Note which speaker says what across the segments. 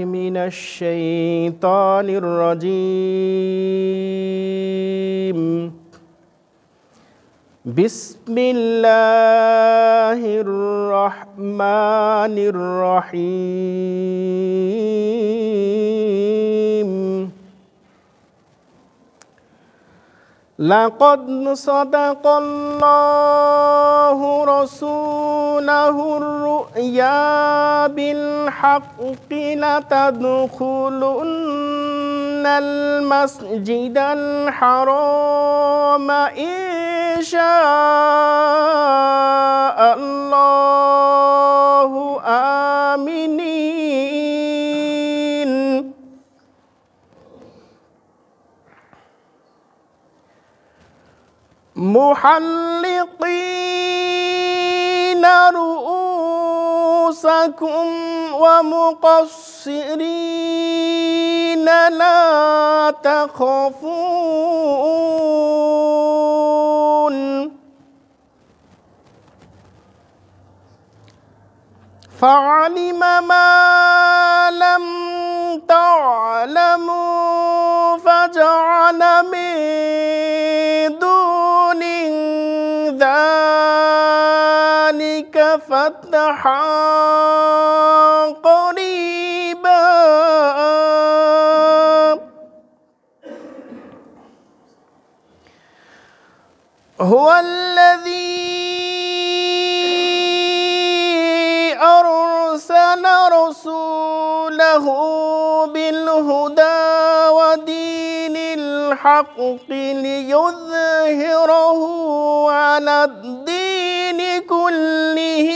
Speaker 1: من الشيطان الرجيم بسم الله الرحمن الرحيم لقد صدق الله رسوله الرؤيا بالحق لتدخلن المسجد الحرام إن شاء الله آمنين محلقين رؤوسكم ومقصرين لا تخافون فعلم ما لم تعلموا فجعل من دون ذلك فتحا قريبا هو الذي أرسل رسوله بالهدى ودين الحق ليظهره على الدين كله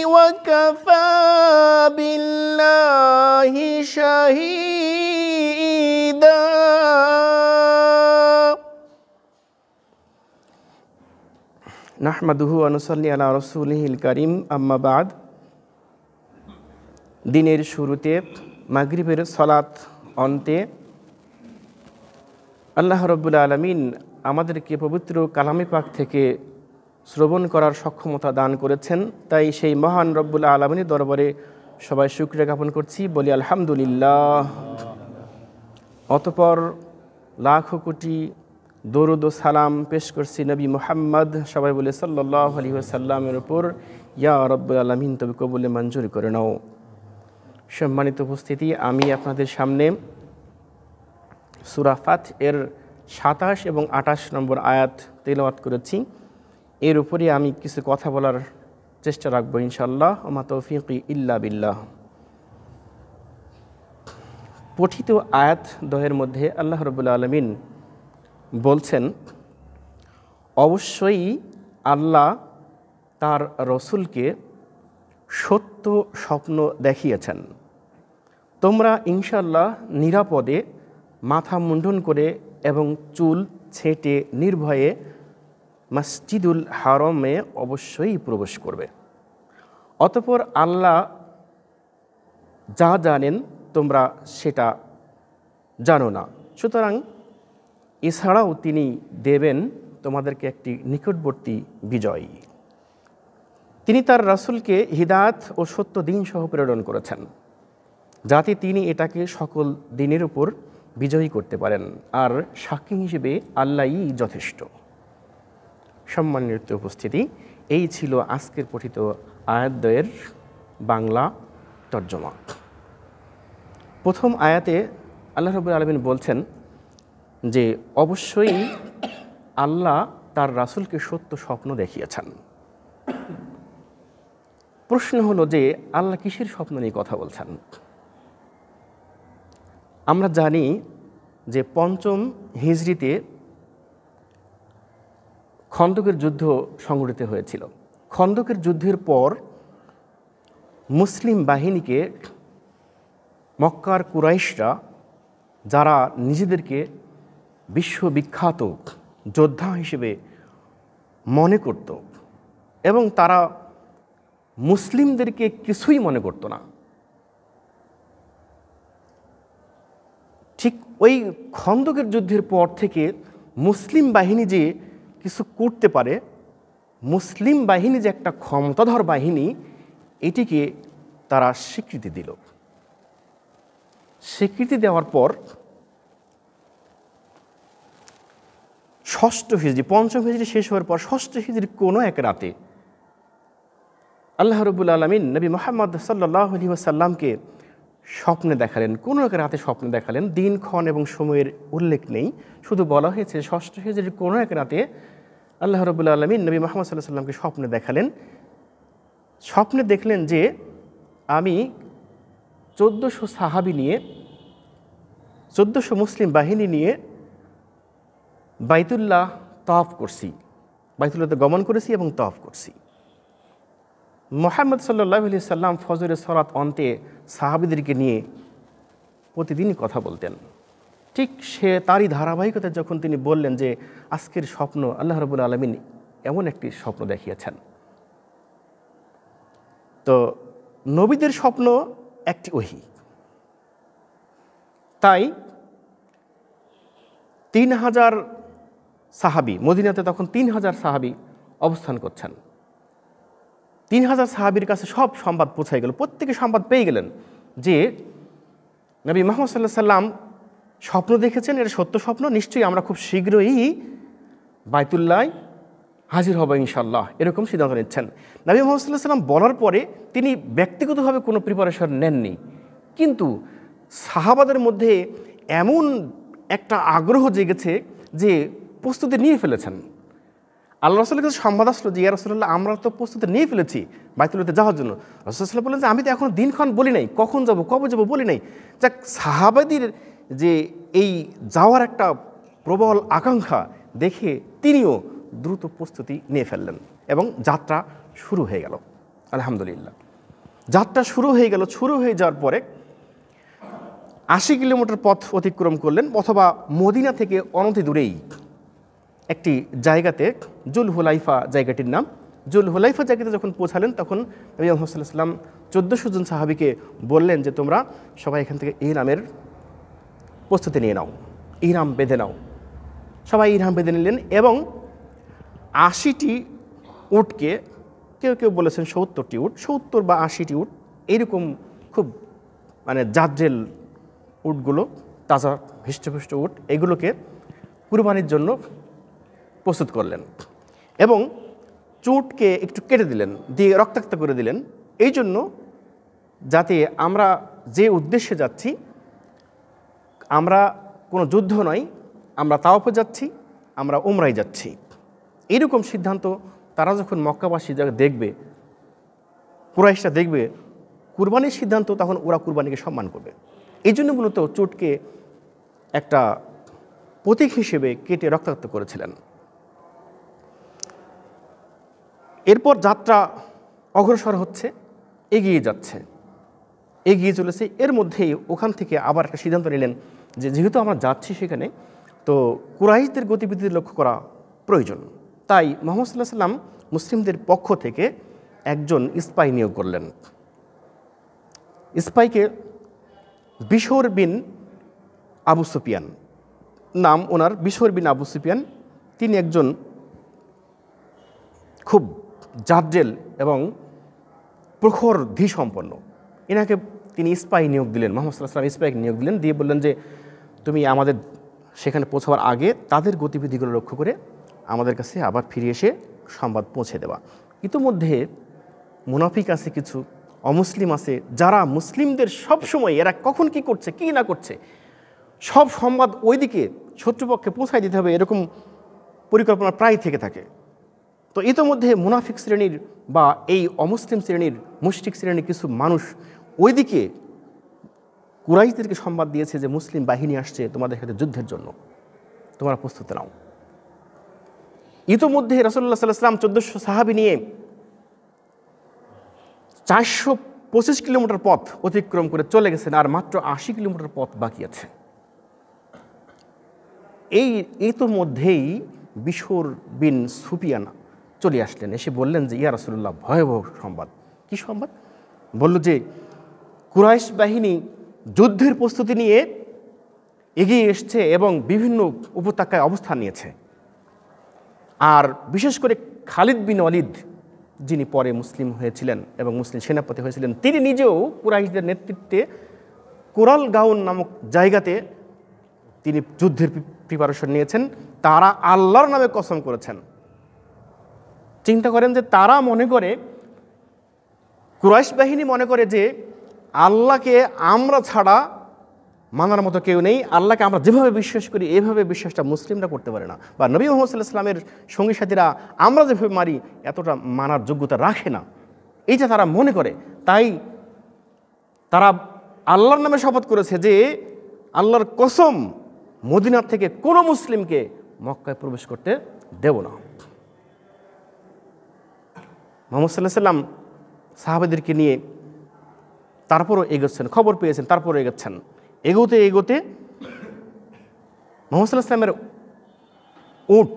Speaker 1: وكفى بالله شهيدا নাহমাদুহু ওয়া নুসাল্লি আলা রাসূলিহিল কারীম আম্মা বাদ দিনের শুরুতে মাগরিবের সালাত অন্তে আল্লাহ রাব্বুল আলামিন আমাদেরকে পবিত্র কালামে পাক থেকে শ্রবণ করার সক্ষমতা দান করেছেন তাই সেই মহান রব্বুল আলামিনের দরবারে সবাই শুকরিয়া জ্ঞাপন করছি বলি আলহামদুলিল্লাহ অতঃপর লাখো কোটি দরুদ ও সালাম পেশ করছি নবী মুহাম্মদ সবাই বলে সাল্লাল্লাহু আলাইহি ওয়াসাল্লামের উপর ইয়া রাব্বুল আলামিন তবে কবুলে মঞ্জুর করে নাও সম্মানিত উপস্থিতি আমি আপনাদের সামনে সূরা ফাত এর ২৭ এবং ২৮ নম্বর আয়াত তেলাওয়াত করেছি এর উপরে আমি কিছু কথা বলার চেষ্টা রাখবো ইনশাআল্লাহ ওমা তৌফিকি ইল্লা বিল্লাহ পঠিত আয়াত দহের মধ্যে আল্লাহ রাব্বুল আলামিন বলছেন অবশ্যই আল্লাহ তার রসুলকে সত্য স্বপ্ন দেখিয়েছেন তোমরা ইনশাআল্লাহ নিরাপদে মাথা মুন্ডন করে এবং চুল ছেঁটে নির্ভয়ে মসজিদুল হারমে অবশ্যই প্রবেশ করবে অতঃপর আল্লাহ যা জানেন তোমরা সেটা জানো না সুতরাং এছাড়াও তিনি দেবেন তোমাদেরকে একটি নিকটবর্তী বিজয় তিনি তার রাসূলকে হিদায়াত ও সত্য দিন সহ প্রেরণ করেছেন যাতে তিনি এটাকে সকল দিনের উপর বিজয়ী করতে পারেন আর সাক্ষী হিসেবে আল্লাহই যথেষ্ট সম্মানিত উপস্থিতি এই ছিল আজকের পঠিত আয়াতদ্বয়ের বাংলা তর্জমা প্রথম আয়াতে আল্লাহ রাব্বুল আলামিন বলছেন যে অবশ্যই আল্লাহ তার রাসূলকে সত্য স্বপ্ন দেখিয়েছেন প্রশ্ন হলো যে আল্লাহ কিসের স্বপ্ন নিয়ে কথা বলছেন আমরা জানি যে পঞ্চম হিজরিতে খন্দকের যুদ্ধ সংঘটিত হয়েছিল খন্দকের যুদ্ধের পর মুসলিম বাহিনীকে মক্কার কুরাইশরা যারা নিজেদেরকে বিশ্ববিখ্যাত যোদ্ধা হিসেবে মনে করত এবং তারা মুসলিমদেরকে কিছুই মনে করত না ঠিক ওই খন্দকের যুদ্ধের পর থেকে মুসলিম বাহিনী যে কিছু করতে পারে মুসলিম বাহিনী যে একটা ক্ষমতাধর বাহিনী এটিকে তারা স্বীকৃতি দিল। স্বীকৃতি দেওয়ার পর ষষ্ঠ হিজরি, পঞ্চম হিজরি শেষ হওয়ার পর ষষ্ঠ হিজরির কোনো এক রাতে আল্লাহ রাব্বুল আলামিন নবী মুহাম্মদ সাল্লাল্লাহু আলাইহি ওয়াসাল্লামকে স্বপ্নে দেখালেন। কোনো এক রাতে স্বপ্নে দেখালেন। দিনক্ষণ এবং সময়ের উল্লেখ নেই, শুধু বলা হয়েছে ষষ্ঠ হিজরির কোনো এক রাতে আল্লাহ রাব্বুল আলামিন নবী মুহাম্মদ সাল্লাল্লাহু আলাইহি ওয়াসাল্লামকে স্বপ্নে দেখালেন। স্বপ্নে দেখলেন যে আমি 1400 সাহাবী নিয়ে, 1400 মুসলিম বাহিনী নিয়ে বাইতুল্লাহ তাওয়াফ করছি, বাইতুল্লাহতে গমন করেছি এবং তাওয়াফ করছি। মুহাম্মদ সাল্লাল্লাহু আলাইহি সাল্লাম ফজরের সালাত অন্তে সাহাবীদেরকে নিয়ে প্রতিদিনই কথা বলতেন। ঠিক তারই ধারাবাহিকতায় যখন তিনি বললেন যে আজকের স্বপ্ন আল্লাহ রাব্বুল আলামিন এমন একটি স্বপ্ন দেখিয়েছেন। তো নবীদের স্বপ্ন একটি ওহী, তাই 3000 সাহাবী, মদিনাতে তখন 3000 সাহাবী অবস্থান করছেন। 3000 সাহাবীর কাছে সব সংবাদ পৌঁছায় গেল, প্রত্যেকে সংবাদ পেয়ে গেলেন যে নবী মুহাম্মদ সাল্লাল্লাহু আলাইহি সাল্লাম স্বপ্ন দেখেছেন, এটা সত্য স্বপ্ন, নিশ্চয়ই আমরা খুব শীঘ্রই বাইতুল্লাহ হাজির হব ইনশাআল্লাহ, এরকম সিদ্ধান্ত নিচ্ছেন। নবী মুহাম্মদ সাল্লাল্লাহু আলাইহি সাল্লাম বলার পরে তিনি ব্যক্তিগতভাবে কোনো প্রিপারেশন নেননি, কিন্তু সাহাবাদের মধ্যে এমন একটা আগ্রহ জেগেছে যে প্রস্তুতি নিয়ে ফেলেছেন। আল্লাহ রাসূলের কাছে সংবাদ আসলো যে ইয়া রাসূলুল্লাহ, আমরা তো প্রস্তুতি নিয়ে ফেলেছি বাইতুল্লাহতে যাওয়ার জন্য। রাসূল সাল্লাল্লাহু বললেন যে আমি তো এখনো দিনক্ষণ বলি নাই, কখন যাব কবে যাব বলি নাই। যাক, সাহাবাদের যে এই যাওয়ার একটা প্রবল আকাঙ্ক্ষা দেখে তিনিও দ্রুত প্রস্তুতি নিয়ে ফেললেন এবং যাত্রা শুরু হয়ে গেল। আলহামদুলিল্লাহ, যাত্রা শুরু হয়ে গেল। শুরু হয়ে যাওয়ার পরে 80 কিলোমিটার পথ অতিক্রম করলেন, অথবা মদিনা থেকে অনতি দূরেই একটি জায়গাতে, জুলহুলাইফা জায়গাটির নাম। জুলহুলাইফা জায়গাতে যখন পৌঁছালেন তখন নবী মুহাম্মদ সাল্লাল্লাহু আলাইহি ওয়াসাল্লাম 1400 জন সাহাবীকে বললেন যে তোমরা সবাই এখান থেকে ইহরামের প্রস্তুতি নিয়ে নাও, ইহরাম বেঁধে নাও। সবাই ইহরাম বেঁধে নিলেন এবং 80টি উটকে, কেউ কেউ বলেছেন 70টি উট, 70 বা 80টি উট, এইরকম খুব জাদ্রেল উটগুলো, তাজা হৃষ্টপুষ্ট উট, এগুলোকে কুরবানির জন্য প্রস্তুত করলেন এবং চুটকে একটু কেটে দিলেন, দিয়ে রক্তাক্ত করে দিলেন, এই জন্য যাতে আমরা যে উদ্দেশ্যে যাচ্ছি, আমরা কোনো যুদ্ধ নয়, আমরা তাওয়াফে যাচ্ছি, আমরা উমরায় যাচ্ছি, এইরকম সিদ্ধান্ত তারা যখন মক্কাবাসী দেখবে, কুরাইশরা দেখবে কুরবানির সিদ্ধান্ত, তখন ওরা কুরবানিকে সম্মান করবে। এই জন্য মূলত চুটকে একটা প্রতীক হিসেবে কেটে রক্তাক্ত করেছিলেন। এরপর যাত্রা অগ্রসর হচ্ছে, এগিয়ে যাচ্ছে, এগিয়ে চলেছে। এর মধ্যেই ওখান থেকে আবার একটা সিদ্ধান্ত নিলেন যে যেহেতু আমরা যাচ্ছি সেখানে, তো কুরাইশদের গতিবিধি লক্ষ্য করা প্রয়োজন। তাই মুহাম্মদ সাল্লাল্লাহু আলাইহি ওয়াসাল্লাম মুসলিমদের পক্ষ থেকে একজন স্পাই নিয়োগ করলেন। স্পাইকে বিশর বিন আবু সুফিয়ান নাম ওনার, বিশর বিন আবু সুফিয়ান। তিনি একজন খুব জাদ্রেল এবং প্রখর ধীসম্পন্ন। এনাকে তিনি স্পাই নিয়োগ দিলেন, মুহাম্মদ সাল্লাল্লাহু আলাইহি ওয়াসাল্লাম স্পাই নিয়োগ দিলেন, দিয়ে বললেন যে তুমি আমাদের সেখানে পৌঁছাবার আগে তাদের গতিবিধিগুলো লক্ষ্য করে আমাদের কাছে আবার ফিরে এসে সংবাদ পৌঁছে দেওয়া। ইতিমধ্যে মুনাফিক আছে, কিছু অমুসলিম আছে, যারা মুসলিমদের সব সময় এরা কখন কি করছে কি না করছে সব সংবাদ ওইদিকে শত্রুপক্ষে পৌঁছায় দিতে হবে, এরকম পরিকল্পনা প্রায় থেকে থাকে। তো ইতিমধ্যে মুনাফিক শ্রেণীর বা এই অমুসলিম শ্রেণীর, মুশরিক শ্রেণীর কিছু মানুষ ওইদিকে কুরাইশদেরকে সংবাদ দিয়েছে যে মুসলিম বাহিনী আসছে তোমাদের সাথে যুদ্ধের জন্য, তোমরা প্রস্তুত নাও। ইতিমধ্যে রাসূলুল্লাহ সাল্লাল্লাহু আলাইহি ওয়াসাল্লাম 1400 সাহাবী নিয়ে 425 কিলোমিটার পথ অতিক্রম করে চলে গেছেন, আর মাত্র 80 কিলোমিটার পথ বাকি আছে। এই ইতিমধ্যেই বিশর বিন সুফিয়ান চলে আসলেন, এসে বললেন যে ইয়া রাসূলুল্লাহ, ভয়াবহ সংবাদ। কি সংবাদ? বলল যে কুরাইশ বাহিনী যুদ্ধের প্রস্তুতি নিয়ে এগিয়ে এসছে এবং বিভিন্ন উপত্যকায় অবস্থান নিয়েছে, আর বিশেষ করে খালিদ বিন ওয়ালিদ যিনি পরে মুসলিম হয়েছিলেন এবং মুসলিম সেনাপতি হয়েছিলেন, তিনি নিজেও কুরাইশদের নেতৃত্বে কোরাল গাউন নামক জায়গাতে তিনি যুদ্ধের প্রিপারেশন নিয়েছেন। তারা আল্লাহর নামে কসম করেছেন। চিন্তা করেন যে তারা মনে করে, কুরাইশ বাহিনী মনে করে যে আল্লাহকে আমরা ছাড়া মানার মতো কেউ নেই, আল্লাহকে আমরা যেভাবে বিশ্বাস করি এভাবে বিশ্বাসটা মুসলিমরা করতে পারে না, বা নবী মুহাম্মদ সাল্লাল্লাহু আলাইহি ওয়াসাল্লামের সঙ্গী সাথীরা আমরা যেভাবে মারি এতটা মানার যোগ্যতা রাখে না, এইটা তারা মনে করে। তাই তারা আল্লাহর নামে শপথ করেছে যে আল্লাহর কসম, মদিনার থেকে কোনো মুসলিমকে মক্কায় প্রবেশ করতে দেব না। মুহাম্মদ সাল্লাল্লাহু আলাইহি ওয়াসাল্লাম সাহাবাদেরকে নিয়ে তারপরও এগোচ্ছেন, খবর পেয়েছেন, তারপরও এগোচ্ছেন। এগোতে এগোতে মুহাম্মদ সাল্লাল্লাহু আলাইহি ওয়াসাল্লামের উট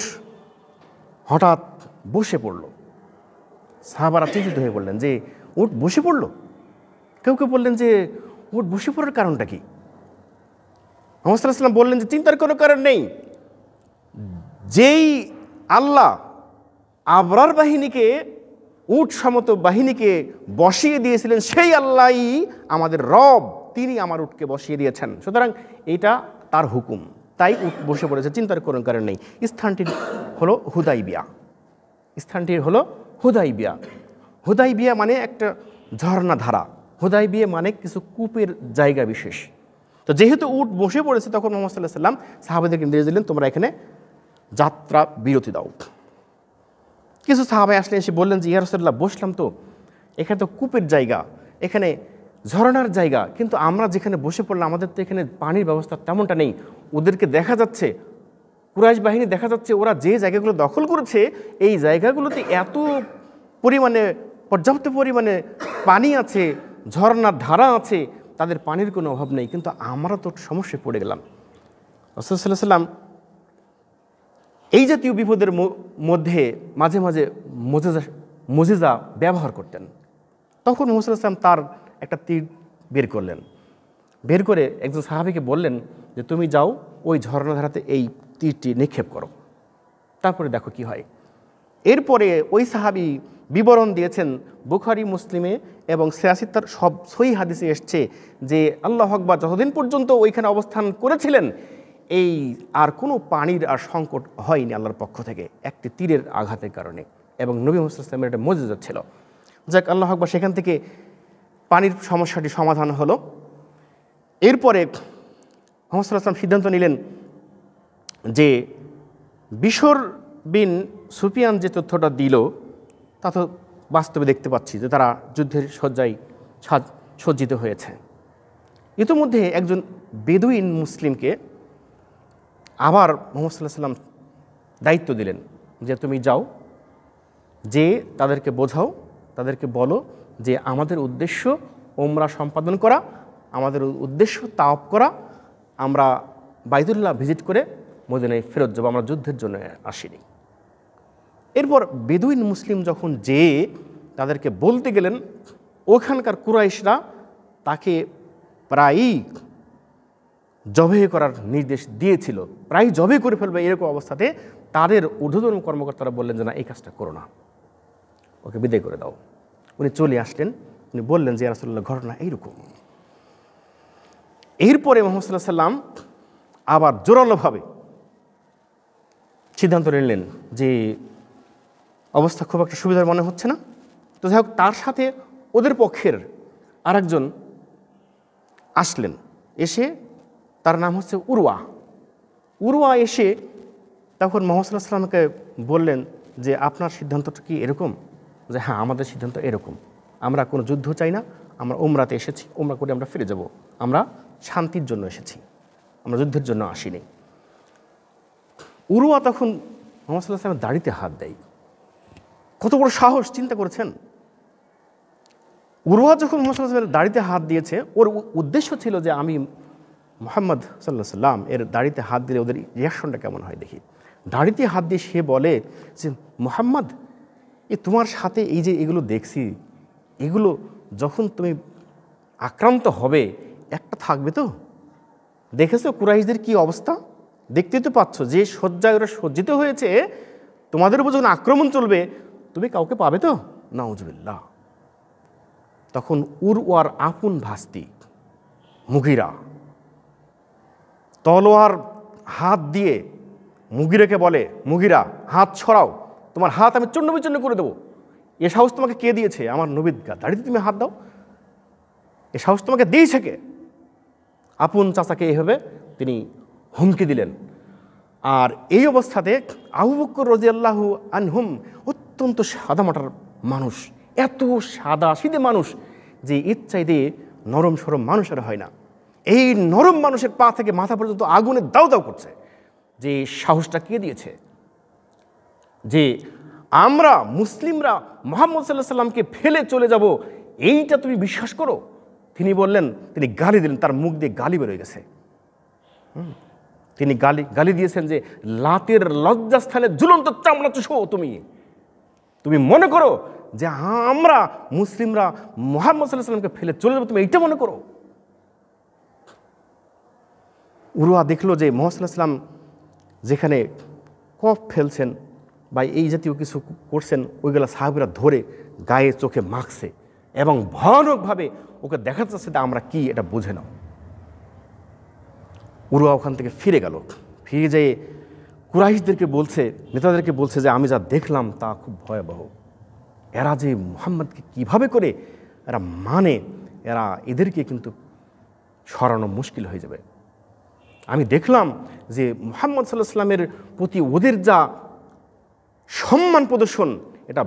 Speaker 1: হঠাৎ বসে পড়ল। সাহাবারা চিন্তিত হয়ে বললেন যে উট বসে পড়ল। কেউ কেউ বললেন যে উট বসে পড়ার কারণটা কি? মুহাম্মদ সাল্লাল্লাহু আলাইহি ওয়াসাল্লাম বললেন যে চিন্তার কোনো কারণ নেই। যেই আল্লাহ আবরার বাহিনীকে, উট সমত বাহিনীকে বসিয়ে দিয়েছিলেন, সেই আল্লাহই আমাদের রব, তিনি আমার উটকে বসিয়ে দিয়েছেন। সুতরাং এটা তার হুকুম, তাই উট বসে পড়েছে, চিন্তার কোনো কারণ নেই। স্থানটি হলো হুদাইবিয়া। স্থানটি হলো হুদাইবিয়া। হুদাইবিয়া মানে একটা ঝর্ণা ধারা, হুদাইবিয়া মানে কিছু কূপের জায়গা বিশেষ। তো যেহেতু উট বসে পড়েছে, তখন মুহাম্মদ সাল্লাল্লাহু আলাইহি ওয়াসাল্লাম সাহাবাদেরকে নির্দেশ দিলেন, তোমরা এখানে যাত্রা বিরতি দাও। কিছু সাহাবাই আসলে এসে বললেন যে ইয়া রাসূলুল্লাহ, বসলাম তো, এখানে তো কূপের জায়গা, এখানে ঝরনার জায়গা, কিন্তু আমরা যেখানে বসে পড়লাম আমাদের তো এখানে পানির ব্যবস্থা তেমনটা নেই। ওদেরকে দেখা যাচ্ছে, কুরাইশ বাহিনী দেখা যাচ্ছে ওরা যে জায়গাগুলো দখল করেছে এই জায়গাগুলোতে এত পরিমাণে, পর্যাপ্ত পরিমাণে পানি আছে, ঝরনার ধারা আছে, তাদের পানির কোনো অভাব নেই, কিন্তু আমরা তো সমস্যায় পড়ে গেলাম। রাসূল সাল্লাল্লাহু আলাইহি ওয়াসাল্লাম এই জাতীয় বিপদের মধ্যে মাঝে মাঝে মুজিজা ব্যবহার করতেন। তখন মুহাম্মদ সাল্লাল্লাহু আলাইহি ওয়াসাল্লাম তার একটা তীর বের করলেন, বের করে একজন সাহাবীকে বললেন যে তুমি যাও ওই ঝর্ণাধারাতে এই তীরটি নিক্ষেপ করো, তারপরে দেখো কি হয়। এরপরে ওই সাহাবী বিবরণ দিয়েছেন বুখারী, মুসলিমে এবং সিয়াসিত্তার সব সহিহ হাদিসে এসছে যে আল্লাহু আকবার, যতদিন পর্যন্ত ওইখানে অবস্থান করেছিলেন এই আর কোনো পানির আর সংকট হয়নি আল্লাহর পক্ষ থেকে, একটি তীরের আঘাতের কারণে, এবং নবী মুহাম্মদ সাল্লাল্লাহু আলাইহি ওয়াসাল্লামের একটা মুজিজা ছিল। যাক, আল্লাহু আকবার, সেখান থেকে পানির সমস্যাটি সমাধান হলো। এরপরে মুহাম্মদ সাল্লাল্লাহু আলাইহি ওয়াসাল্লাম সিদ্ধান্ত নিলেন যে বিশর বিন সুফিয়ান যে তথ্যটা দিল তা তো বাস্তবে দেখতে পাচ্ছি যে তারা যুদ্ধের শয্যায় সজ্জিত হয়েছে। ইতিমধ্যে একজন বেদুইন মুসলিমকে আবার মুহাম্মদ সাল্লাল্লাহু আলাইহি ওয়াসাল্লাম দায়িত্ব দিলেন যে তুমি যাও, যে তাদেরকে বোঝাও, তাদেরকে বলো যে আমাদের উদ্দেশ্য উমরা সম্পাদন করা, আমাদের উদ্দেশ্য তাওয়াফ করা, আমরা বাইতুল্লাহ ভিজিট করে মদিনায় ফেরত যাবো, আমরা যুদ্ধের জন্য আসিনি। এরপর বেদুইন মুসলিম যখন যেয়ে তাদেরকে বলতে গেলেন, ওখানকার কুরাইশরা তাকে প্রায়ই জবে করার নির্দেশ দিয়েছিল, প্রায় জবে করে ফেলবে, এরকম অবস্থাতে তাদের ঊর্ধ্বতন কর্মকর্তারা বললেন যে না, এই কাজটা করো না, ওকে বিদায় করে দাও। উনি চলে আসলেন, উনি বললেন যে ইয়া রাসূলুল্লাহ, ঘটনা এইরকম। এরপরে মুহাম্মদ সাল্লাল্লাহু আলাইহি ওয়াসাল্লাম আবার জোরালোভাবে সিদ্ধান্ত নিলেন যে অবস্থা খুব একটা সুবিধার মনে হচ্ছে না। তো যাই হোক, তার সাথে ওদের পক্ষের আরেকজন আসলেন, এসে তার নাম হচ্ছে উরওয়া। উরওয়া এসে তখন মুহাম্মদ সাল্লাল্লাহু আলাইহি ওয়াসাল্লামকে বললেন যে আপনার সিদ্ধান্তটা কি এরকম? যে হ্যাঁ, আমাদের সিদ্ধান্ত এরকম, আমরা কোনো যুদ্ধ চাই না, আমরা উমরাতে এসেছি, উমরা করে আমরা ফিরে যাব, আমরা শান্তির জন্য এসেছি, আমরা যুদ্ধের জন্য আসিনি। উরওয়া তখন মুহাম্মদ সাল্লাল্লাহু আলাইহি ওয়াসাল্লামের দাড়িতে হাত দেয়। কত বড় সাহস, চিন্তা করেছেন? উরওয়া যখন মুহাম্মদ সাল্লাল্লাহু আলাইহি ওয়াসাল্লামের দাড়িতে হাত দিয়েছে, ওর উদ্দেশ্য ছিল যে আমি মুহাম্মদ সাল্লাল্লাহু আলাইহি ওয়াসাল্লাম এর দাড়িতে হাত দিলে ওদের রিয়াকশনটা কেমন হয় দেখি। দাড়িতে হাত দিয়ে সে বলে যে মুহাম্মদ, তোমার সাথে এই যে এগুলো দেখছি, এগুলো যখন তুমি আক্রান্ত হবে একটা থাকবে তো? দেখেছো কুরাইশদের কি অবস্থা? দেখতেই তো পাচ্ছ যে শয্যায় ওরা সজ্জিত হয়েছে, তোমাদের উপর যখন আক্রমণ চলবে তুমি কাউকে পাবে তো? নাউজুবিল্লাহ। তখন উরওয়ার আপন ভাস্তি মুগিরা তলোয়ার হাত দিয়ে মুগিরাকে বলে, মুগিরা হাত ছড়াও, তোমার হাত আমি চূর্ণ বিচূর্ণ করে দেবো। এ সাহস তোমাকে কে দিয়েছে? আমার নবীর দাড়িতে তুমি হাত দাও, এ সাহস তোমাকে দিয়েছে কে? আপন চাচাকে এইভাবে তিনি হুমকি দিলেন। আর এই অবস্থাতে আবু বকর রাদিয়াল্লাহু আনহুম অত্যন্ত সাদামাটার মানুষ, এত সাদা সিধে মানুষ যে ইচ্ছাইতে নরম সরম মানুষের হয় না। এই নরম মানুষের পা থেকে মাথা পর্যন্ত আগুনে দাউ দাউ করছে। যে সাহসটা কে দিয়েছে যে আমরা মুসলিমরা মুহাম্মদ সাল্লাল্লাহু আলাইহি সাল্লামকে ফেলে চলে যাব, এইটা তুমি বিশ্বাস করো? তিনি বললেন, তিনি গালি দিলেন, তার মুখ দিয়ে গালি বেরোয় গেছে। তিনি গালি দিয়েছেন যে লাতের লজ্জাস্থানে ঝুলন্ত চামড়া চুষো, তুমি মনে করো যে আমরা মুসলিমরা মুহাম্মদ সাল্লাল্লাহু আলাইহি সাল্লামকে ফেলে চলে যাবো, তুমি এইটা মনে করো? উরওয়া দেখলো যে মুহাম্মদ সাল্লাল্লাহু আলাইহি সাল্লাম যেখানে কফ ফেলছেন বা এই জাতীয় কিছু করছেন, ওইগুলা সাহাবীরা ধরে গায়ে চোখে মাখছে এবং ভয়ানকভাবে ওকে দেখাতে চাচ্ছে যে আমরা কি, এটা বুঝে নাও। উরওয়া ওখান থেকে ফিরে গেল, ফিরে যেয়ে কুরাইশদেরকে বলছে, নেতাদেরকে বলছে যে আমি যা দেখলাম তা খুব ভয়াবহ। এরা যে মুহাম্মদকে কিভাবে করে এরা এদেরকে কিন্তু সরানো মুশকিল হয়ে যাবে। আমি দেখলাম যে মুহাম্মদ সাল্লাল্লাহু আলাইহি সাল্লামের প্রতি ওদের যা সম্মান প্রদর্শন, এটা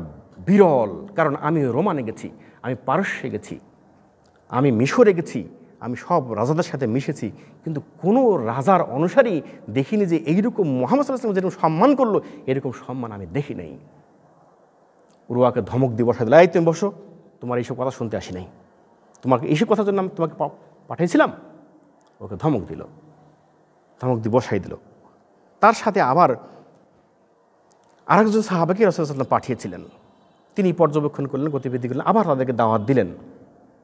Speaker 1: বিরল। কারণ আমি রোমানে গেছি, আমি পারস্যে গেছি, আমি মিশরে গেছি, আমি সব রাজাদের সাথে মিশেছি, কিন্তু কোনো রাজার অনুসারী দেখিনি যে এইরকম মুহাম্মদ সাল্লাল্লাহু আলাইহি ওয়াসাল্লাম যেরকম সম্মান করলো, এরকম সম্মান আমি দেখি নাই। উরওয়াকে ধমক দিয়ে বসাই দিল, এই তুমি বসো, তোমার এইসব কথা শুনতে আসি নাই, তোমাকে এইসব কথার জন্য আমি তোমাকে পাঠিয়েছিলাম। ওকে ধমক দিয়ে বসাই দিল। তার সাথে আবার আরেকজন সাহাবাকে রাসূলুল্লাহ সাল্লাল্লাহু আলাইহি ওয়াসাল্লাম পাঠিয়েছিলেন। তিনি পর্যবেক্ষণ করলেন, গতিবিধি করলেন, আবার তাদেরকে দাওয়াত দিলেন,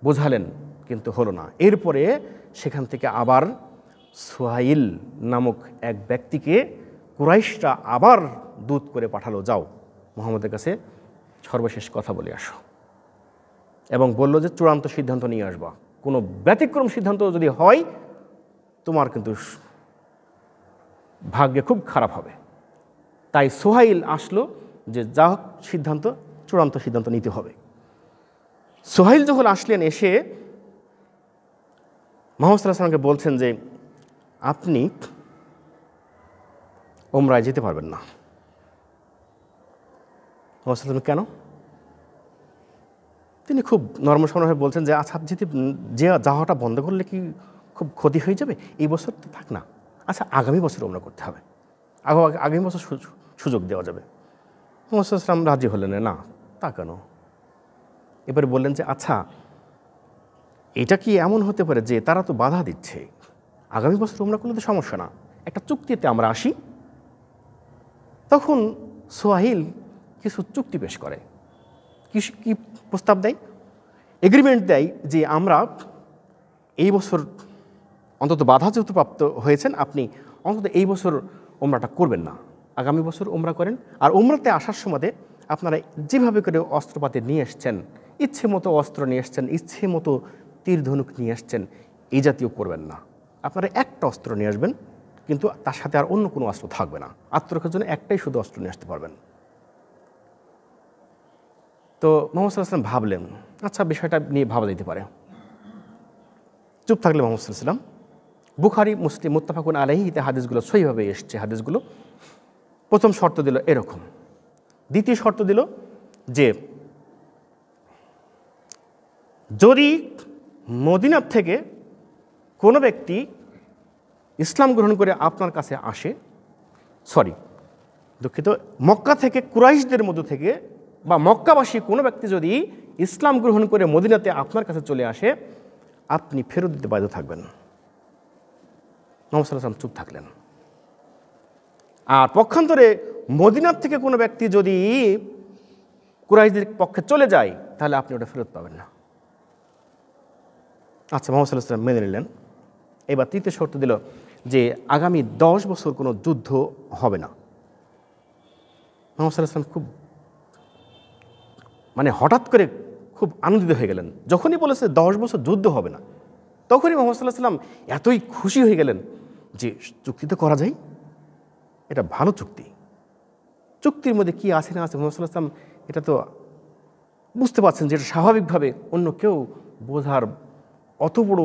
Speaker 1: বোঝালেন, কিন্তু হলো না। এরপরে সেখান থেকে আবার সুহাইল নামক এক ব্যক্তিকে কুরাইশরা আবার দূত করে পাঠালো, যাও মুহাম্মদের কাছে সর্বশেষ কথা বলে আসো, এবং বলল যে চূড়ান্ত সিদ্ধান্ত নিয়ে আসবা, কোনো ব্যতিক্রম সিদ্ধান্ত যদি হয় তোমার কিন্তু ভাগ্যে খুব খারাপ হবে। তাই সুহাইল আসলো যে যা হোক চূড়ান্ত সিদ্ধান্ত নিতে হবে। সুহাইল যখন আসলেন, এসে মুহাম্মদ সাল্লাল্লাহু আলাইহি ওয়াসাল্লামকে বলছেন যে আপনি উমরায় যেতে পারবেন না। মুহাম্মদ সাল্লাল্লাহু আলাইহি ওয়াসাল্লাম কেন? তিনি খুব নর্মসরভাবে বলছেন যে আচ্ছা, যে যাওয়াটা বন্ধ করলে কি খুব ক্ষতি হয়ে যাবে? এই বছর তো থাক না, আচ্ছা আগামী বছর উমরা করতে হবে, আগামী বছর সুযোগ দেওয়া যাবে। মুহাম্মদ সাল্লাল্লাহু আলাইহি ওয়াসাল্লাম রাজি হলেন না, তা কেন? এবারে বললেন যে আচ্ছা, এটা কি এমন হতে পারে যে তারা তো বাধা দিচ্ছে, আগামী বছর উমরা করলে তো সমস্যা না, একটা চুক্তিতে আমরা আসি। তখন সুহাইল কিছু চুক্তি পেশ করে, কি প্রস্তাব দেয়, এগ্রিমেন্ট দেয় যে আমরা এই বছর অন্তত বাধা যেহেতু প্রাপ্ত হয়েছেন, আপনি অন্তত এই বছর উমরাটা করবেন না, আগামী বছর উমরা করেন। আর উমরাতে আসার সময় আপনারা যেভাবে করে অস্ত্রপাতি নিয়ে এসছেন, ইচ্ছে মতো অস্ত্র নিয়ে এসছেন, ইচ্ছে মতো তীর ধনুক নিয়ে এসছেন, এই জাতীয় করবেন না। আপনারা একটা অস্ত্র নিয়ে আসবেন, কিন্তু তার সাথে আর অন্য কোনো অস্ত্র থাকবে না, আত্মরক্ষার জন্য একটাই শুধু অস্ত্র নিয়ে আসতে পারবেন। তো মুহাম্মদ সাল্লাল্লাহু আলাইহি ওয়াসাল্লাম ভাবলেন, আচ্ছা বিষয়টা নিয়ে ভাবা যেতে পারে। চুপ থাকলে মুহাম্মদ সাল্লাল্লাহু আলাইহি ওয়াসাল্লাম, বুখারী মুসলিম মুত্তাফাকুন আলাইহিতে হাদিসগুলো সহিভাবে এসছে। হাদিসগুলো প্রথম শর্ত দিল এরকম, দ্বিতীয় শর্ত দিল যে যদি মদিনার থেকে কোনো ব্যক্তি ইসলাম গ্রহণ করে আপনার কাছে আসে, মক্কা থেকে কুরাইশদের মধ্য থেকে বা মক্কাবাসী কোনো ব্যক্তি যদি ইসলাম গ্রহণ করে মদিনাতে আপনার কাছে চলে আসে, আপনি ফেরত দিতে বাধ্য থাকবেন। মুহাম্মদ সাল্লাল্লাহু আলাইহি ওয়াসাল্লাম চুপ থাকলেন। আর পক্ষান্তরে মদিনার থেকে কোনো ব্যক্তি যদি কুরাইশদের পক্ষে চলে যায়, তাহলে আপনি ওটা ফেরত পাবেন না। আচ্ছা, মুহাম্মদ সাল্লাল্লাহু আলাইহি ওয়াসাল্লাম মেনে নিলেন। এবার তৃতীয় শর্ত দিল যে আগামী 10 বছর কোনো যুদ্ধ হবে না। মুহাম্মদ সাল্লাল্লাহু আলাইহি ওয়াসাল্লাম খুব মানে হঠাৎ করে খুব আনন্দিত হয়ে গেলেন। যখনই বলেছে 10 বছর যুদ্ধ হবে না, তখনই মুহাম্মদ সাল্লাল্লাহু আলাইহি ওয়াসাল্লাম এতই খুশি হয়ে গেলেন যে চুক্তি তো করা যায়, এটা ভালো চুক্তি। চুক্তির মধ্যে কি আছে না আছে মুহাম্মদ সাল্লাল্লাহু আলাইহি ওয়াসাল্লাম এটা তো বুঝতে পারছেন যে এটা স্বাভাবিকভাবে অন্য কেউ বোঝার অত বড়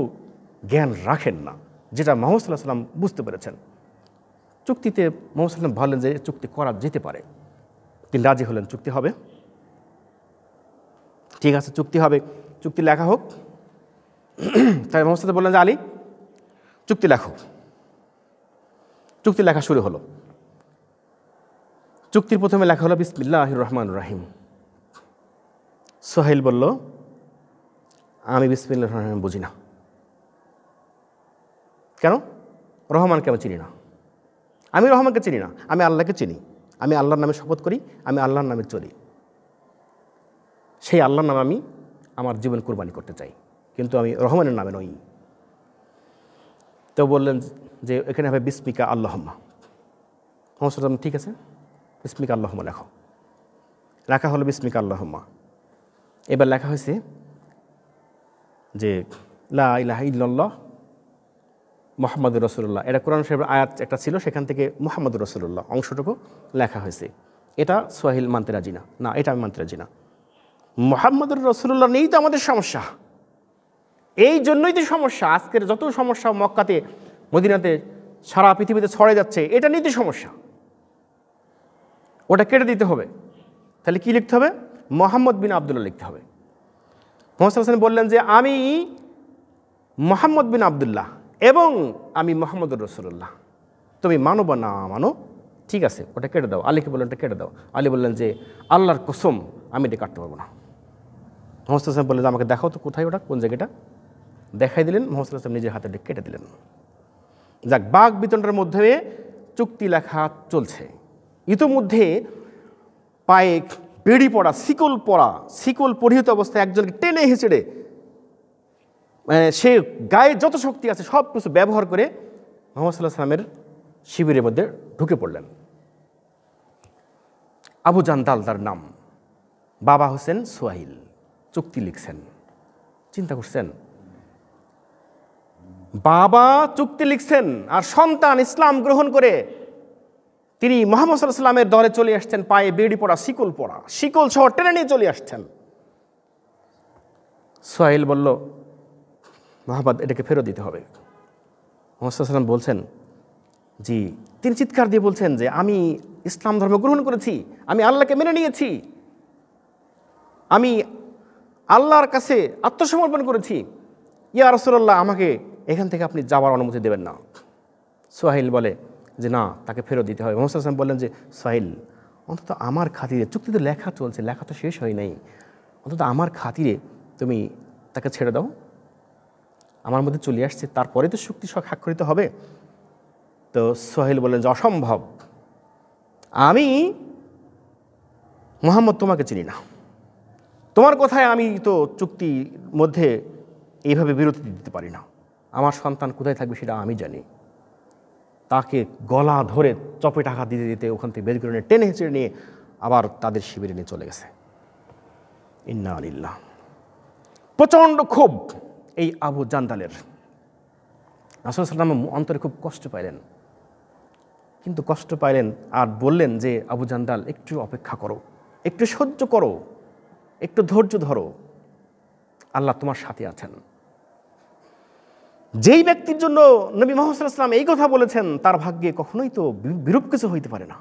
Speaker 1: জ্ঞান রাখেন না, যেটা মুহাম্মদ সাল্লাল্লাহু আলাইহি ওয়াসাল্লাম বুঝতে পেরেছেন। চুক্তিতে মুহাম্মদ সাল্লাল্লাহু আলাইহি ওয়াসাল্লাম বললেন যে চুক্তি করা যেতে পারে। তিনি রাজি হলেন, চুক্তি হবে। ঠিক আছে, চুক্তি হবে, চুক্তি লেখা হোক। তাই মুহাম্মদ সাল্লাল্লাহু বললেন যে আলী চুক্তি লেখো। চুক্তি লেখা শুরু হলো। চুক্তির প্রথমে লেখা হলো বিসমিল্লাহির রহমানির রহিম। সোহেল বলল আমি বিসমিল্লাহির রহমানির রহিম বুঝি না। কেন? রহমানকে আমি চিনি না, আমি রহমানকে চিনি না, আমি আল্লাহকে চিনি। আমি আল্লাহর নামে শপথ করি, আমি আল্লাহর নামে চলি, সেই আল্লাহর নামে আমি আমার জীবন কুরবানি করতে চাই, কিন্তু আমি রহমানের নামে নই। তো বললেন যে এখানে হবে বিসমিকা আল্লাহুম্মা। মুহাম্মদ ঠিক আছে, বিসমিকা আল্লাহুম্মা লেখো। লেখা হলো বিসমিকা আল্লাহুম্মা। এবার লেখা হয়েছে যে লা ইলাহা ইল্লাল্লাহ মুহাম্মাদুর রাসূলুল্লাহ। এটা কোরআন শরীফের আয়াত একটা ছিল, সেখান থেকে মুহাম্মাদুর রাসূলুল্লাহ অংশটুকু লেখা হয়েছে। এটা সোহেল মানতে রাজি না, না এটা আমি মানতে রাজি না। মুহাম্মাদুর রাসূলুল্লাহ নেই তো আমাদের সমস্যা, এই জন্যই তো সমস্যা। আজকের যত সমস্যা মক্কাতে মদিনাতে সারা পৃথিবীতে ছড়ে যাচ্ছে, এটা নিয়ে তো সমস্যা। ওটা কেটে দিতে হবে। তাহলে কি লিখতে হবে? মুহাম্মদ বিন আবদুল্লাহ লিখতে হবে। মুহাম্মদ সাল্লাল্লাহু আলাইহি ওয়াসাল্লাম বললেন যে আমি মুহাম্মদ বিন আবদুল্লাহ এবং আমি মুহাম্মাদুর রাসূলুল্লাহ, তুমি মানো বা না মানো, ঠিক আছে ওটা কেটে দাও। আলীকে বললেন এটা কেটে দাও। আলী বললেন যে আল্লাহর কসম আমি এটা কাটতে পারবো না। মুহাম্মদ সাল্লাল্লাহু আলাইহি ওয়াসাল্লাম বললেন যে আমাকে দেখাও তো কোথায় ওটা, কোন জায়গাটা। দেখাই দিলেন। মুহাম্মদ সাল্লাল্লাহু আলাইহি ওয়াসাল্লাম নিজের হাতে কেটে দিলেন। যাক, বাঘ বিতণ্ডার মধ্যে চুক্তি লেখা চলছে। ইতোমধ্যে পায়ে বেড়ি পড়া, শিকল পরিহিত অবস্থায় একজনকে টেনে হেঁচড়ে সে গায়ে যত শক্তি আছে সব কিছু ব্যবহার করে মুহাম্মদ সাল্লাল্লাহু আলাইহি ওয়াসাল্লামের শিবিরের মধ্যে ঢুকে পড়লেন। আবু জান্দাল তার নাম, বাবা হোসেন সোহাইল, চুক্তি লিখছেন। চিন্তা করছেন, বাবা চুক্তি লিখছেন আর সন্তান ইসলাম গ্রহণ করে তিনি মুহাম্মদ সাল্লাল্লাহু আলাইহি ওয়াসাল্লামের দলে চলে আসছেন। পায়ে বেড়ি পড়া, শিকল সহ টেনে নিয়ে চলে আসছেন। সোহাইল বলল মুহাম্মদ এটাকে ফেরত দিতে হবে। মুহাম্মদ সাল্লাল্লাহু আলাইহি ওয়াসাল্লাম বলছেন জি, তিনি চিৎকার দিয়ে বলছেন যে আমি ইসলাম ধর্ম গ্রহণ করেছি, আমি আল্লাহকে মেনে নিয়েছি, আমি আল্লাহর কাছে আত্মসমর্পণ করেছি। ইয়া রাসূলুল্লাহ আমাকে এখান থেকে আপনি যাওয়ার অনুমতি দেবেন না। সোহাইল বলে যে না, তাকে ফেরত দিতে হবে। মুহাম্মদ সাল্লাল্লাহু আলাইহি ওয়াসাল্লাম বললেন যে সোহাইল অন্তত আমার খাতিরে, চুক্তি তো লেখা চলছে, লেখা তো শেষ হয় নাই, অন্তত আমার খাতিরে তুমি তাকে ছেড়ে দাও, আমার মধ্যে চলে আসছে, তারপরে তো চুক্তি স্বাক্ষরিত হবে। তো সোহাইল বললেন যে অসম্ভব, আমি মুহাম্মদ তোমাকে চিনি না, তোমার কথায় আমি তো চুক্তির মধ্যে এইভাবে বিরতি দিতে পারি না, আমার সন্তান কোথায় থাকবে সেটা আমি জানি। তাকে গলা ধরে চপে টাকা দিতে দিতে ওখান থেকে বের করে নিয়ে টেনে হেঁচড়ে নিয়ে আবার তাদের শিবিরে নিয়ে চলে গেছে। ইন্না লিল্লাহ। প্রচণ্ড ক্ষোভ এই আবু জান্দালের। রাসূল সাল্লাল্লাহু আলাইহি ওয়াসাল্লাম অন্তরে খুব কষ্ট পাইলেন, কিন্তু কষ্ট পাইলেন আর বললেন যে আবু জান্দাল একটু অপেক্ষা করো, একটু সহ্য করো, একটু ধৈর্য ধরো, আল্লাহ তোমার সাথে আছেন। যেই ব্যক্তির জন্য নবী মুহাম্মদ সাল্লাল্লাহু আলাইহি ওয়াসাল্লাম এই কথা বলেছেন তার ভাগ্যে কখনোই তো বিরূপ কিছু হইতে পারে না।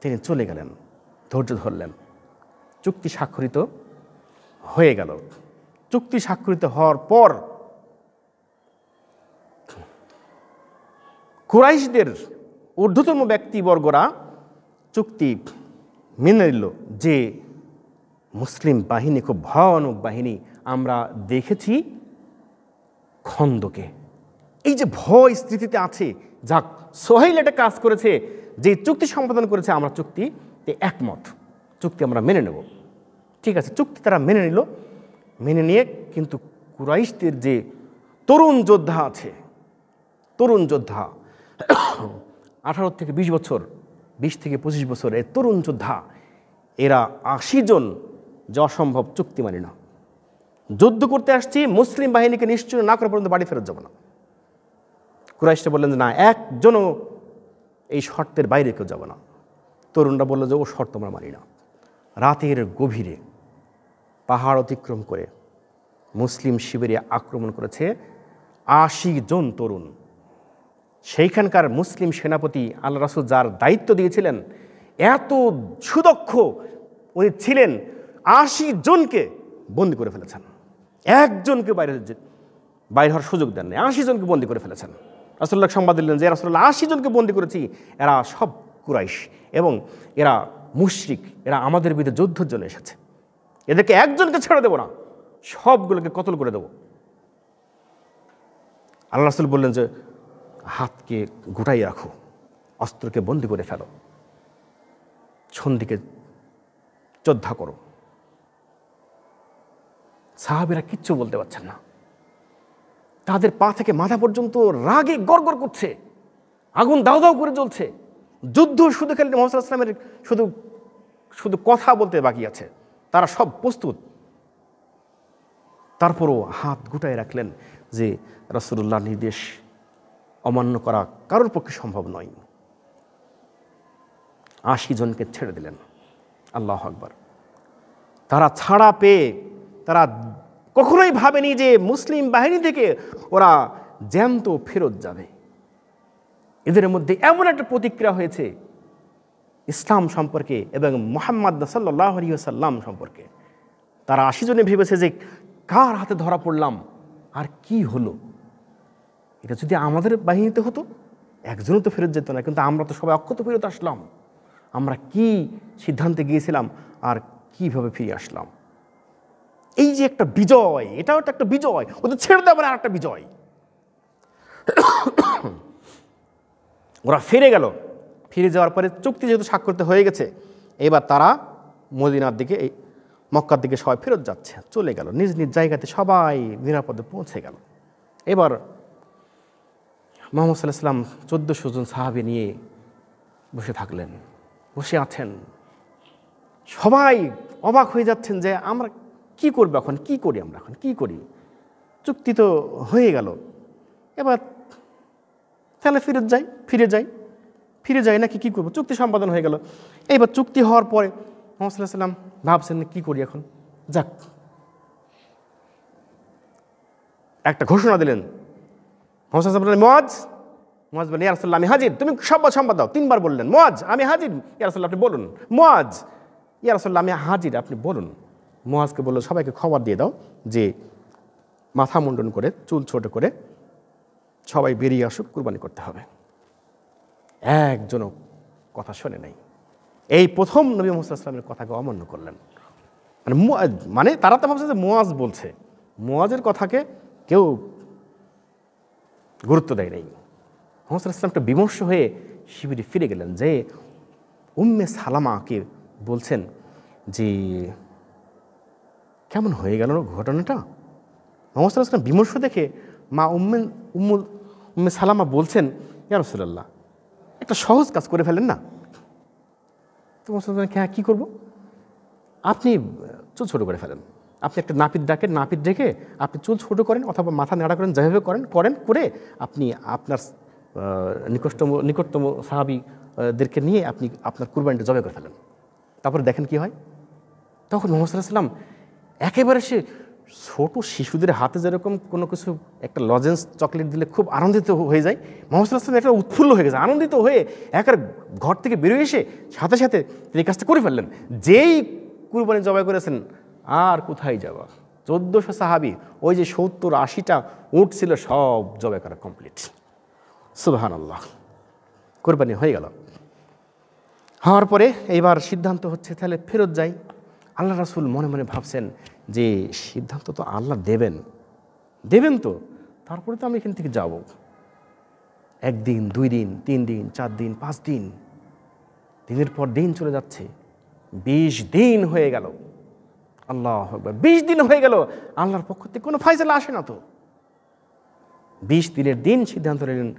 Speaker 1: তিনি চলে গেলেন, ধৈর্য ধরলেন। চুক্তি স্বাক্ষরিত হয়ে গেল। চুক্তি স্বাক্ষরিত হওয়ার পর কুরাইশদের ঊর্ধ্বতম ব্যক্তিবর্গরা চুক্তি মেনে নিল যে মুসলিম বাহিনী খুব ভয়ানক বাহিনী, আমরা দেখেছি খন্দকে। এই যে ভয় স্থিতিতে আছে, যাক সোহাইল একটা কাজ করেছে, যে চুক্তি সম্পাদন করেছে, আমরা চুক্তিতে একমত, চুক্তি আমরা মেনে নেব। ঠিক আছে, চুক্তি তারা মেনে নিল। মেনে নিয়ে কিন্তু কুরাইশদের যে তরুণ যোদ্ধা আছে, তরুণ যোদ্ধা 18 থেকে 20 বছর, 20 থেকে 25 বছর, এই তরুণ যোদ্ধা, এরা 80 জন যে অসম্ভব, চুক্তি মানি না, যুদ্ধ করতে আসছি, মুসলিম বাহিনীকে নিশ্চয় না করা পর্যন্ত বাড়ি ফেরত যাব না। কুরাইশরা বললেন যে না, একজনও এই শর্তের বাইরে কেউ যাব না। তরুণরা বলল যে ও শর্ত আমরা মানি না। রাতের গভীরে পাহাড় অতিক্রম করে মুসলিম শিবিরে আক্রমণ করেছে ৮০ জন তরুণ। সেইখানকার মুসলিম সেনাপতি আল্লাহ রাসূল যার দায়িত্ব দিয়েছিলেন, এত সুদক্ষ উনি ছিলেন, ৮০ জনকে বন্দি করে ফেলেছেন। একজনকে বাইরে হওয়ার সুযোগ দেন নাই, ৮০ জনকে বন্দি করে ফেলেছেন। রাসূলুল্লাহ সংবাদ দিলেন যে রাসূলুল্লাহ ৮০ জনকে বন্দি করেছি, এরা সব কুরাইশ এবং এরা মুশরিক, এরা আমাদের বিরুদ্ধে যুদ্ধের জন্য এসেছে, এদেরকে একজনকে ছেড়ে দেবো না, সবগুলোকে কতল করে দেবো। আল্লাহ রাসূল বললেন যে হাতকে গুটাই রাখো, অস্ত্রকে বন্দি করে ফেলো, সন্ধিকে যোদ্ধা করো। সাহাবীরা কিচ্ছু বলতে পারছেন না, তাদের পা থেকে মাথা পর্যন্ত রাগে গড়গড় করছে, আগুন দাউ দাউ করে জ্বলছে। যুদ্ধ শুধু খালি মুহাম্মদ সাল্লাল্লাহু আলাইহি ওয়াসাল্লামের শুধু কথা বলতে বাকি আছে, তারা সব প্রস্তুত। তারপরও হাত গুটায় রাখলেন যে রাসূলুল্লাহর নির্দেশ অমান্য করা কারোর পক্ষে সম্ভব নয়। ৮০ জনকে ছেড়ে দিলেন। আল্লাহু আকবার। তারা ছাড়া পেয়ে তারা কখনোই ভাবেনি যে মুসলিম বাহিনী থেকে ওরা জ্যান্ত ফেরত যাবে। এদের মধ্যে এমন একটা প্রতিক্রিয়া হয়েছে ইসলাম সম্পর্কে এবং মুহাম্মদ সাল্লাল্লাহু আলাইহি ওয়াসাল্লাম সম্পর্কে। তারা ৮০ জনে ভেবেছে যে কার হাতে ধরা পড়লাম আর কি হলো, এটা যদি আমাদের বাহিনীতে হতো একজনও তো ফেরত যেত না, কিন্তু আমরা তো সবাই অক্ষত ফেরত আসলাম, আমরা কি সিদ্ধান্তে গিয়েছিলাম আর কিভাবে ফিরে আসলাম। এই যে একটা বিজয়, এটাও একটা বিজয়, ওদের ছেড়ে দেওয়ার আর একটা বিজয়। ওরা ফিরে গেল। ফিরে যাওয়ার পরে চুক্তি যেহেতু স্বাক্ষরিত হয়ে গেছে, এবার তারা মদিনার দিকে, এই মক্কার দিকে সবাই ফেরত যাচ্ছে, চলে গেল নিজ নিজ জায়গাতে, সবাই নিরাপদে পৌঁছে গেল। এবার মুহাম্মদ সাল্লাল্লাহু আলাইহি ওয়াসাল্লাম ১৪০০ জন সাহাবী নিয়ে বসে থাকলেন, বসে আছেন। সবাই অবাক হয়ে যাচ্ছেন যে আমরা কি করবো এখন, কি করি আমরা এখন, কি করি, চুক্তি তো হয়ে গেল, এবার তাহলে ফিরে যাই নাকি কী করবো, চুক্তি সম্পাদন হয়ে গেল। এইবার চুক্তি হওয়ার পরে মুহাম্মদ সাল্লাল্লাহু আলাইহি ওয়াসাল্লাম ভাবছেন কী করি এখন, যাক একটা ঘোষণা দিলেন। মুহাম্মদ সাল্লাল্লাহু আলাইহি ওয়াসাল্লাম বললেন মুয়াজ বললেন ইয়া রাসূলুল্লাহ আমি হাজির। তুমি সংবাদ দাও, ৩ বার বললেন মুয়াজ আমি হাজির, ইয়া রাসূলুল্লাহ আপনি বলুন, মুয়াজ ইয়া রাসূলুল্লাহ আমি হাজির, আপনি বলুন। মুয়াজকে বলল সবাইকে খবর দিয়ে দাও যে মাথা মুন্ডন করে চুল ছোট করে সবাই বেরিয়ে আসুক, কুরবানি করতে হবে। একজনও কথা শোনে নাই। এই প্রথম নবী মুহাম্মদ সাল্লাল্লাহু আলাইহি ওয়াসাল্লামের কথাকে অমান্য করলেন। মানে তারা তো ভাবছে যে মুয়াজ বলছে, মুয়াজের কথাকে কেউ গুরুত্ব দেয় নাই। মুহাম্মদ সাল্লাল্লাহু আলাইহি ওয়াসাল্লাম একটা বিমর্ষ হয়ে শিবিরে ফিরে গেলেন, যে উম্মে সালামাকে বলছেন যে কেমন হয়ে গেল ঘটনাটা। মুহাম্মদ সাল্লাল্লাহু আলাইহি ওয়াসাল্লাম বিমর্ষ দেখে মা উম্মে সালামা বলছেন ইয়া রাসূলুল্লাহ একটা সহজ কাজ করে ফেলেন না। তো মুহাম্মদ হ্যাঁ কী করবো, আপনি চুল ছোটো করে ফেলেন, আপনি একটা নাপিত ডেকে আপনি চুল ছোটো করেন অথবা মাথা নাড়া করেন, যেভাবে করে আপনি আপনার নিকটতম সাহাবীদেরকে নিয়ে আপনি আপনার কুরবানিটা জবাই করে ফেলেন, তারপরে দেখেন কি হয়। তখন মুহাম্মদ সাল্লাল্লাহু আলাইহি ওয়াসাল্লাম একেবারে সে ছোট শিশুদের হাতে যেরকম কোনো কিছু একটা লজেন্স চকলেট দিলে খুব আনন্দিত হয়ে যায়, মুহাম্মদ সাল্লাল্লাহু আলাইহি ওয়াসাল্লাম একটা উৎফুল্ল হয়ে গেছে, আনন্দিত হয়ে একের ঘর থেকে বেরিয়ে এসে সাথে সাথে এই কাজটা করে ফেললেন। যেই কুরবানি জবাই করেছেন আর কোথায় যাওয়া, ১৪০০ সাহাবী, ওই যে ৭০-৮০টা উট ছিল সব জবাই করা কমপ্লিট। সুবহানাল্লাহ, কুরবানি হয়ে গেল। হওয়ার পরে এইবার সিদ্ধান্ত হচ্ছে তাহলে ফেরত যাই। আল্লাহ রাসূল মনে মনে ভাবছেন যে সিদ্ধান্ত তো আল্লাহ দেবেন তো, তারপরে তো আমি এখান থেকে যাব। ১ দিন ২ দিন ৩ দিন ৪ দিন ৫ দিন, দিনের পর দিন চলে যাচ্ছে, ২০ দিন হয়ে গেল। আল্লাহু আকবার, ২০ দিন হয়ে গেল, আল্লাহর পক্ষ থেকে কোনো ফায়সালা আসে না তো। ২০ দিনের দিন সিদ্ধান্ত নিলেন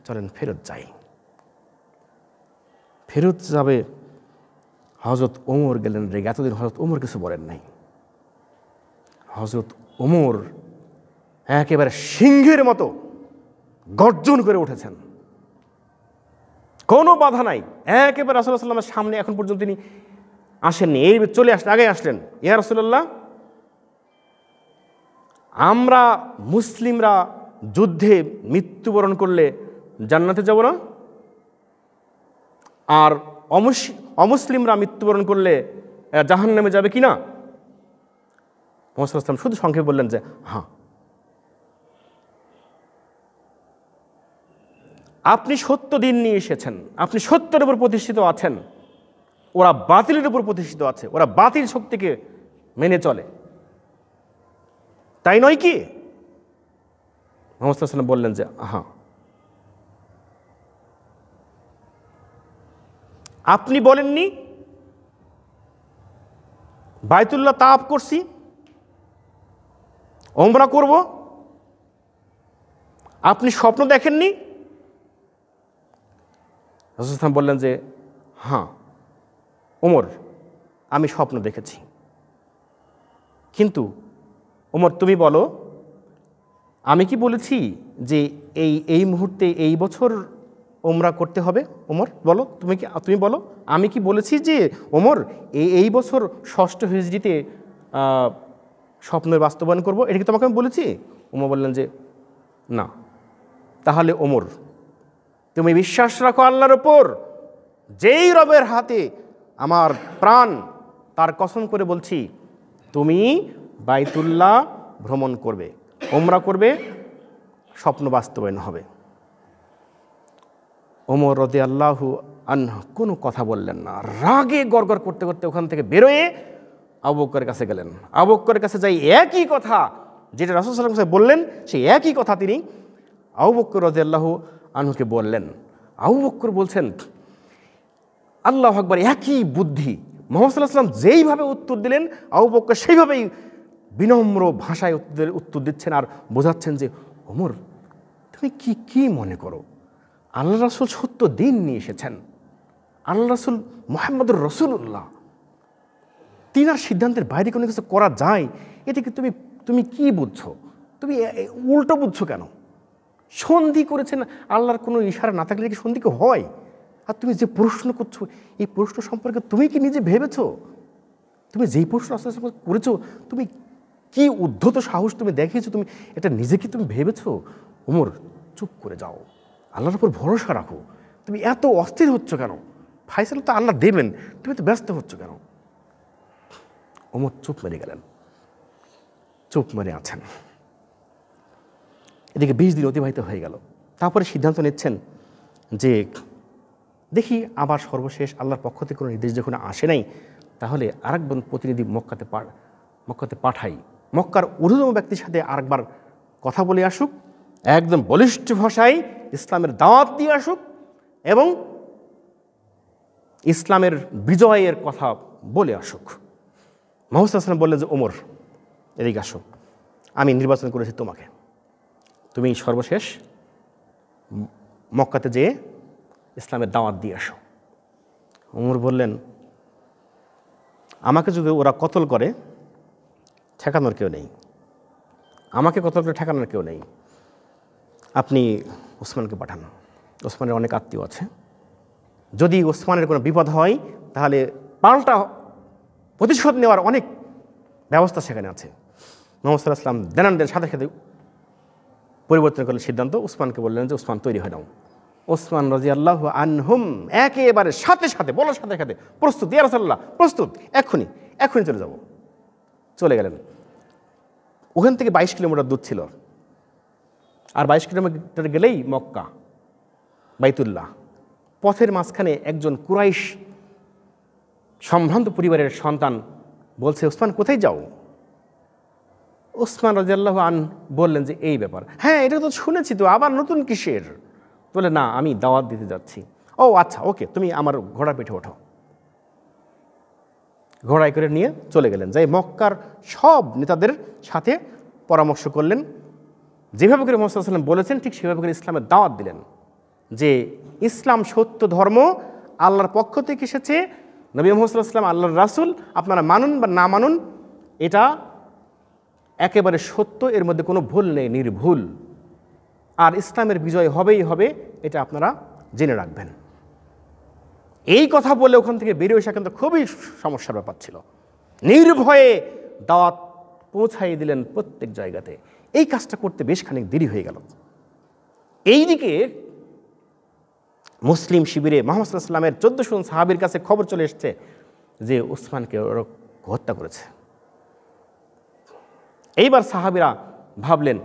Speaker 1: চলেন ফেরত যাই। ফেরত যাবে হযরত ওমর গেলেন রেগে, এতদিন হযরত ওমর কিছু বলেন নাই। হযরত ওমর একেবারে সিংহের মতো গর্জন করে উঠেছেন, কোনো বাধা নাই। একেবারে রাসূলুল্লাহ সাল্লাল্লাহু আলাইহি ওয়াসাল্লামের সামনে এখন পর্যন্ত তিনি আসেননি, এই চলে আসলেন, আগে আসলেন। ইয়া রাসূলুল্লাহ, আমরা মুসলিমরা যুদ্ধে মৃত্যুবরণ করলে জান্নাতে যাব না, আর অমুসলিমরা মৃত্যুবরণ করলে জাহান্নামে যাবে কি না? মুহাম্মদ সাল্লাল্লাহু আলাইহি ওয়াসাল্লাম শুধু সংক্ষেপে বললেন যে হ্যাঁ। আপনি সত্য দিন নিয়ে এসেছেন, আপনি সত্যের উপর প্রতিষ্ঠিত আছেন, ওরা বাতিলের উপর প্রতিষ্ঠিত আছে, ওরা বাতিল শক্তিকে মেনে চলে, তাই নয় কি? মুহাম্মদ সাল্লাল্লাহু আলাইহি ওয়াসাল্লাম বললেন যে হ্যাঁ। আপনি বলেননি বাইতুল্লাহ তাওয়াফ করছি, ওমরা করব? আপনি স্বপ্ন দেখেননি? রাসূল সাল্লাল্লাহু আলাইহি ওয়াসাল্লাম বললেন যে হ্যাঁ ওমর, আমি স্বপ্ন দেখেছি। কিন্তু ওমর তুমি বলো, আমি কি বলেছি যে এই মুহূর্তে এই বছর ওমরা করতে হবে? ওমর বলো, তুমি বলো, আমি কি বলেছি যে ওমর এই বছর 6ষ্ঠ হিজরিতে স্বপ্নের বাস্তবায়ন করব? এটা কি তোমাকে আমি বলেছি? ওমর বললেন যে না। তাহলে ওমর, তুমি বিশ্বাস রাখো আল্লাহর ওপর, যেই রবের হাতে আমার প্রাণ, তার কসম করে বলছি, তুমি বাইতুল্লাহ ভ্রমণ করবে, ওমরা করবে, স্বপ্ন বাস্তবায়ন হবে। ওমর রাদিয়াল্লাহু আনহু কোনো কথা বললেন না, রাগে গড়গড় করতে করতে ওখান থেকে বেরোয়ে আবু বকরের কাছে গেলেন। আবু বকরের কাছে যাই একই কথা যেটা রাসূল সাল্লাল্লাহু আলাইহি ওয়াসাল্লাম বললেন, সেই একই কথা তিনি আবু বকর রাদিয়াল্লাহু আনহুকে বললেন। আবু বকর বলছেন আল্লাহু আকবার, একই বুদ্ধি। মুহাম্মদ সাল্লাল্লাহু আলাইহি ওয়াসাল্লাম যেইভাবে উত্তর দিলেন, আবু বকর সেইভাবেই বিনম্র ভাষায় উত্তর দিচ্ছেন আর বোঝাচ্ছেন যে ওমর, তুমি কি মনে করো? আল্লাহ রাসূল সত্য দিন নিয়ে এসেছেন, আল্লাহ রাসূল মুহাম্মদুর রাসূলুল্লাহ, তিনার সিদ্ধান্তের বাইরে কোনো কিছু করা যায়? এটাকে তুমি কি বুঝছো? তুমি উল্টো বুঝছো কেন? সন্ধি করেছেন, আল্লাহর কোনো ইশারা না থাকলে কি সন্ধি কি হয়? আর তুমি যে প্রশ্ন করছো, এই প্রশ্ন সম্পর্কে তুমি কি নিজে ভেবেছো? তুমি যেই প্রশ্ন করেছো, তুমি কি উদ্ধত সাহস তুমি দেখিয়েছো, তুমি এটা নিজে কি তুমি ভেবেছো? ওমর, চুপ করে যাও, আল্লাহর উপর ভরসা রাখো। তুমি এত অস্থির হচ্ছ কেন? ফায়সালা তো আল্লাহ দেবেন, তুমি তো ব্যস্ত হচ্ছ কেন? ওমর চুপ মেরে গেলেন, চুপ মেরে আছেন। এদিকে 20 দিন অতিবাহিত হয়ে গেল। তারপরে সিদ্ধান্ত নিচ্ছেন যে দেখি আবার সর্বশেষ আল্লাহর পক্ষ থেকে কোনো নির্দেশ যখন আসে নাই, তাহলে আরেকজন প্রতিনিধি মক্কাতে পাঠাই, মক্কার ঊর্ধ্বতম ব্যক্তির সাথে আরেকবার কথা বলে আসুক, একদম বলিষ্ঠ ভাষায় ইসলামের দাওয়াত দিয়ে আসুক এবং ইসলামের বিজয়ের কথা বলে আসুক। মুহাম্মদ সাল্লাল্লাহু আলাইহি ওয়াসাল্লাম বললেন যে ওমর, এদিকে আসো, আমি নির্বাচন করেছি তোমাকে, তুমি সর্বশেষ মক্কাতে যেয়ে ইসলামের দাওয়াত দিয়ে আসো। ওমর বললেন, আমাকে যদি ওরা কতল করে ঠেকানোর কেউ নেই, আমাকে কতল করে ঠেকানোর কেউ নেই, আপনি ওসমানকে পাঠান, ওসমানের অনেক আত্মীয় আছে, যদি ওসমানের কোনো বিপদ হয় তাহলে পাল্টা প্রতিশোধ নেওয়ার অনেক ব্যবস্থা সেখানে আছে। মুহাম্মদ সাল্লাল্লাহু আলাইহি ওয়াসাল্লাম দেন সাথে সাথে পরিবর্তন করলেন সিদ্ধান্ত, ওসমানকে বললেন যে ওসমান তৈরি হয়ে নাও। ওসমান রাদিয়াল্লাহু আনহুম একেবারে সাথে সাথে বলার সাথে সাথে প্রস্তুত, ইয়া রাসূলুল্লাহ প্রস্তুত, এক্ষুনি চলে যাব। চলে গেলেন। ওখান থেকে 22 কিলোমিটার দূর ছিল, আর 22 কিলোমিটার গেলেই মক্কা, বাইতুল্লাহ। পথের মাঝখানে একজন কুরাইশ সম্ভ্রান্ত পরিবারের সন্তান বলছে, ওসমান কোথায় যাও? ওসমান রাদিয়াল্লাহু আনহু বললেন যে এই ব্যাপার। হ্যাঁ, এটা তো শুনেছি, তো আবার নতুন কিসের? বলে না, আমি দাওয়াত দিতে যাচ্ছি। ও আচ্ছা, ওকে, তুমি আমার ঘোড়া পিঠে ওঠো। ঘোড়ায় করে নিয়ে চলে গেলেন, যাই মক্কার সব নেতাদের সাথে পরামর্শ করলেন, যেভাবে করে মুহাম্মদ সাল্লাল্লাহু আলাইহি ওয়াসাল্লাম বলেছেন ঠিক সেভাবে করে ইসলামের দাওয়াত দিলেন যে ইসলাম সত্য ধর্ম, আল্লাহর পক্ষ থেকে এসেছে, নবী মুহাম্মদ সাল্লাল্লাহু আলাইহি ওয়াসাল্লাম আল্লাহর রাসূল, আপনারা মানুন বা না মানুন এটা একেবারে সত্য, এর মধ্যে কোনো ভুল নেই, নির্ভুল। আর ইসলামের বিজয় হবেই হবে, এটা আপনারা জেনে রাখবেন। এই কথা বলে ওখান থেকে বেরিয়ে আসা কিন্তু খুবই সমস্যার ব্যাপার ছিল। নির্ভয়ে দাওয়াত পৌঁছাই দিলেন প্রত্যেক জায়গাতে। এই কাজটা করতে বেশ খানিক দেরি হয়ে গেল। এইদিকে মুসলিম শিবিরে মুহাম্মদ সাল্লাল্লাহু আলাইহি ওয়াসাল্লামের 1400 জন সাহাবীর কাছে খবর চলে এসেছে যে উসমানকে ওরা হত্যা করেছে। এইবার সাহাবীরা ভাবলেন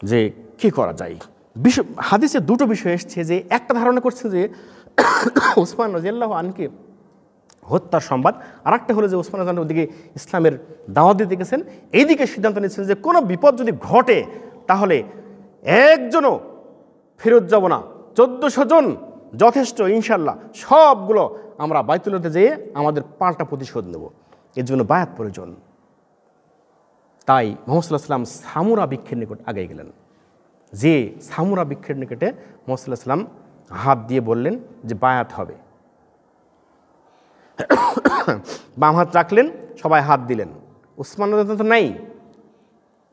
Speaker 1: যে কি করা যায়। হাদিসে দুটো বিষয় এসছে, যে একটা ধারণা করছে যে উসমান রাদিয়াল্লাহু আনহু হত্যার সংবাদ, আর একটা হলো যে উসমান রাদিয়াল্লাহু ওদিকে ইসলামের দাওয়াত দিতে গেছেন। এইদিকে সিদ্ধান্ত নিচ্ছেন যে কোনো বিপদ যদি ঘটে তাহলে একজনও ফেরত যাব না, 1400 জন যথেষ্ট, ইনশাল্লাহ সবগুলো আমরা বাইতুল্লাহতে যেয়ে আমাদের পাল্টা প্রতিশোধ নেব। এর জন্য বায়াত প্রয়োজন। তাই মুহাম্মদ সাল্লাল্লাহু আলাইহি ওয়াসাল্লাম সামুরা বৃক্ষের নিকট আগে গেলেন। যে সামুরা বৃক্ষের নিকটে মুহাম্মদ সাল্লাল্লাহু আলাইহি ওয়াসাল্লাম হাত দিয়ে বললেন যে বায়াত হবে। বাম হাত রাখলেন, সবাই হাত দিলেন। উসমান তো নাই,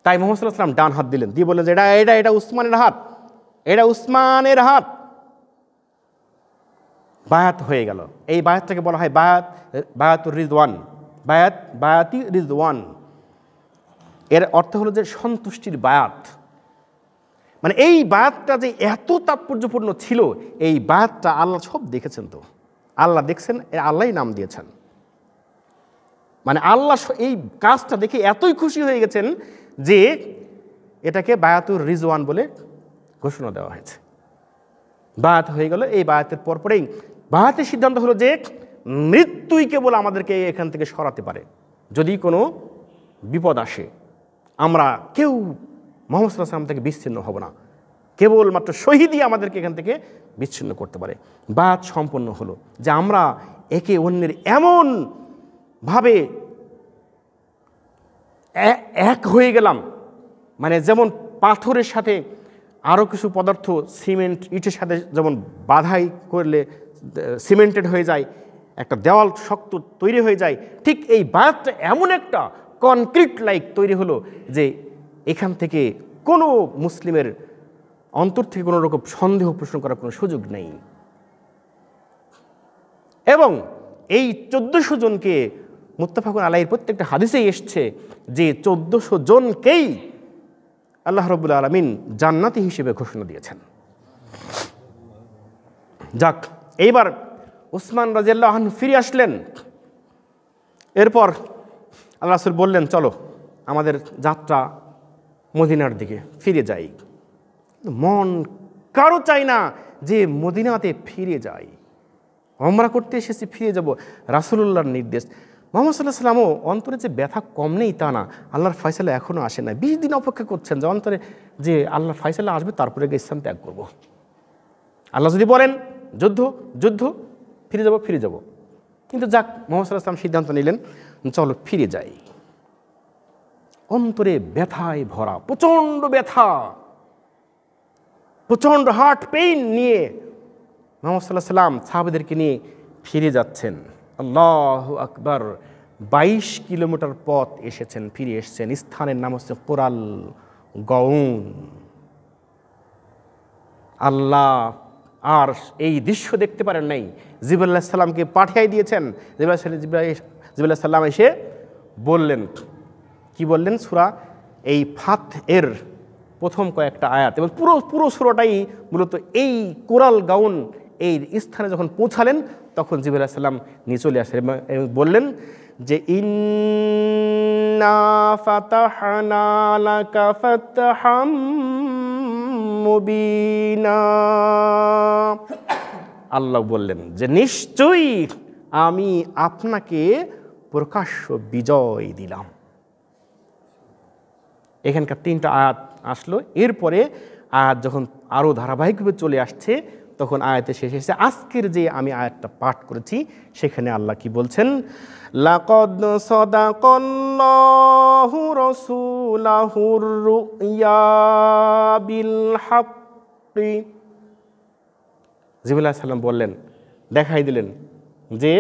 Speaker 1: তাই মুহাম্মদ সাল্লাল্লাহু আলাইহি ওয়াসাল্লাম ডান হাত দিলেন, দিয়ে বললেন যে এটা উসমানের হাত, এটা উসমানের হাত। বায়াত হয়ে গেল। এই বায়াতটাকে বলা হয় বায়াতুর রিদওয়ান, বায়াতি রিদওয়ান। এর অর্থ হলো যে সন্তুষ্টির বায়াত। মানে এই বায়াতটা যে এত তাৎপর্যপূর্ণ ছিল, এই বায়াতটা আল্লাহ সব দেখেছেন। তো আল্লাহ দেখছেন, আল্লাহই নাম দিয়েছেন। মানে আল্লাহ এই কাজটা দেখে এতই খুশি হয়ে গেছেন যে এটাকে বায়াতুর রিজওয়ান বলে ঘোষণা দেওয়া হয়েছে। বায়াত হয়ে গেল। এই বায়াতের পরপরেই বায়াতের সিদ্ধান্ত হলো যে মৃত্যুই কেবল আমাদেরকে এখান থেকে সরাতে পারে। যদি কোনো বিপদ আসে, আমরা কেউ মুহাম্মদ সাল্লাল্লাহু আলাইহি ওয়াসাল্লাম থেকে বিচ্ছিন্ন হব না, কেবলমাত্র শহীদই আমাদেরকে এখান থেকে বিচ্ছিন্ন করতে পারে। বায়াত সম্পন্ন হলো যে আমরা একে অন্যের এমনভাবে এক হয়ে গেলাম, মানে যেমন পাথরের সাথে আরও কিছু পদার্থ সিমেন্ট ইটের সাথে যেমন বাধাই করলে সিমেন্টেড হয়ে যায়, একটা দেওয়াল শক্ত তৈরি হয়ে যায়, ঠিক এই বায়াতটা এমন একটা কনক্রিট লাইক তৈরি হলো যে এখান থেকে কোনো মুসলিমের অন্তর থেকে কোনো রকম সন্দেহ প্রশ্ন করার কোনো সুযোগ নেই। এবং এই 1400 জনকে মুত্তাফাকুন আলাইহির প্রত্যেকটা হাদিসেই এসছে যে 1400 জনকেই আল্লাহ রাব্বুল আলামিন জান্নাতি হিসেবে ঘোষণা দিয়েছেন। যাক, এইবার উসমান রাদিয়াল্লাহু আনহু ফিরে আসলেন। এরপর আল্লাহ রাসূল বললেন, চলো আমাদের যাত্রা মদিনার দিকে ফিরে যাই। মন কারো চাই না যে মদিনাতে ফিরে যাই, ওমরা করতে এসেছি, ফিরে যাব, রাসূলুল্লাহর নির্দেশ। মুহাম্মদ সাল্লাল্লাহু আলাইহি ওয়াসাল্লামও অন্তরে যে ব্যথা কম নেই তা না, আল্লাহর ফয়সালা এখনও আসে না। 20 দিন অপেক্ষা করছেন যে অন্তরে যে আল্লাহর ফয়সালা আসবে, তারপরে গিয়ে ইসলাম ত্যাগ করব। আল্লাহ যদি বলেন যুদ্ধ, ফিরে যাব। কিন্তু যাক, মুহাম্মদ সাল্লাল্লাহু আলাইহি ওয়াসাল্লাম সিদ্ধান্ত নিলেন, চলো ফিরে যাই। অন্তরে ব্যথায় ভরা, প্রচণ্ড ব্যথা, প্রচণ্ড হার্ট পেইন নিয়ে মুহাম্মদ সাল্লাল্লাহু আলাইহি ওয়াসাল্লাম সাহাবাদেরকে নিয়ে ফিরে যাচ্ছেন। আল্লাহু আকবার। 22 কিলোমিটার পথ এসেছেন, ফিরে এসেছেন। স্থানের নাম হচ্ছে কোরাল গাউন। আল্লাহ আর এই দৃশ্য দেখতে পারেন নাই, জিবরাইল আলাইহিস সালামকে পাঠিয়ে দিয়েছেন। জিবরাইল আলাইহিস সালাম এসে বললেন, কি বললেন? সূরা এই ফাত এর প্রথম কয়েকটা আয়াত এবং পুরো সূরাটাই মূলত এই কোরাল গাউন এই স্থানে যখন পৌঁছালেন, তখন জিবরাইল আলাইহিস সালাম নিয়ে চলে আসেন এবং বললেন যে ইন্না ফাতাহনা লাকা ফাতহাম মুবিনা। আল্লাহ বললেন যে নিশ্চয়ই আমি আপনাকে প্রকাশ্য বিজয় দিলাম। এখানকার 3টা আয়াত আসলো। এরপরে আয়াত যখন আরও ধারাবাহিকভাবে চলে আসছে, তখন আয়াতে শেষ এসে আজকের যে আমি আয়াতটা পাঠ করেছি, সেখানে আল্লাহ কি বলছেন? লাকাদ সাদাকাল্লাহু রাসূলাহুর রুইয়া বিল হাক্কি। জিবরাইল আলাইহিস সালাম বললেন, দেখাই দিলেন যে